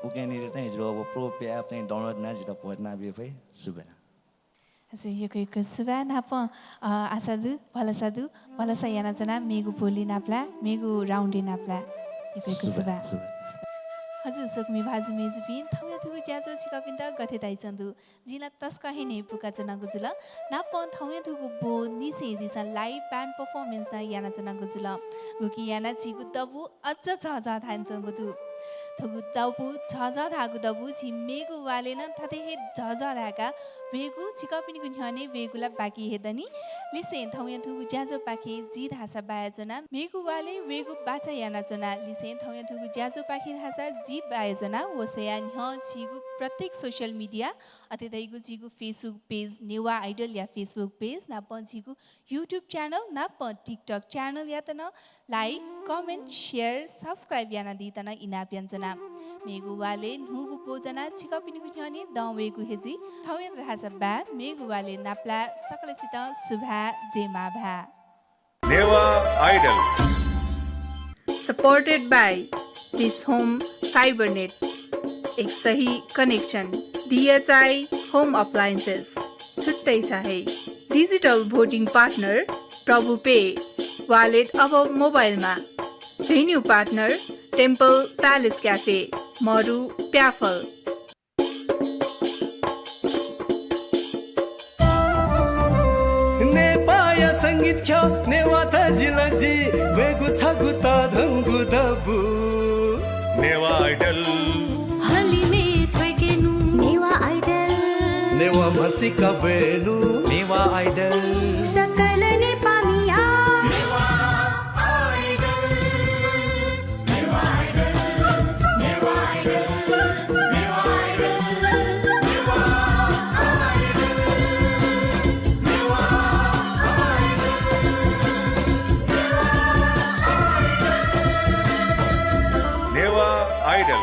उगे नीति चाहिँ जिरो प्रो पे एप चाहिँ डाउनलोड दिना जिरो भोटना बिफै सुबे हजुर यो कोही सुबा नाप आसादु भलसा याना जना मेगु बोली नाप्ला मेगु राउन्डे नाप्ला यो कोही सुबा हजुर सोकमी भाजु मेजु पिन थौया थुगु ज्याजो छिकपिन त गथे दाइ चन्दु जिना तस्का हे ने पुका जना गुजुल नाप थौया थुगु बो निसे जिसा लाइभ ब्यान्ड परफॉर्मेन्स ना याना जना गुजुल गुकी याना छिगु दबु अझ छ थान चंगु दु थगु दबु छ धागु दबु छिमेगु वाले न थथे हे झ धागा वेगु छिकपिनीगु न्ह्याने वेगुला बाकी हेदनी लिसेन थौया थुगु ज्याजो पाखे जी धासा बाया जना मेगु वाले वेगु बाचा याना जना लिसेन थौया थुगु ज्याजो पाखे धासा जी बाया जना वसया न्ह छिगु प्रत्येक सोशल मिडिया अतेदैगु छिगु फेसबुक पेज नेवा आइडल या फेसबुक पेज ना छिगु युट्युब च्यानल ना टिकटक च्यानल या तन लाइक कमेन्ट शेयर सब्स्क्राइब याना दी तन इना व्यञ्जना मेगु वाले नुगु पोजना छिकपिनीगु न्ह्याने दवेगु हेजी थौया रासा बा मेगु वाले नाप्ला सकलसित सुभा जेमा भा Newa idol supported by this home fiber net एक सही कनेक्शन DHI होम अप्लायन्सेस छुट्टै चाहे digital voting partner Prabhu pay wallet अब मोबाइलमा venue partner temple palace cafe Maru Pyaphal नेपाया संगीत ख्या नेवाता जिलाजी वेगु छगु त धंगु दबु नेवा आइडल हलिमे थ्वेकेनु नेवा आइडल नेवा मसिका बेनु नेवा आइडल सकल नेपालीया Newa idol Newa idol Newa idol Newa idol Newa idol Newa Newa idol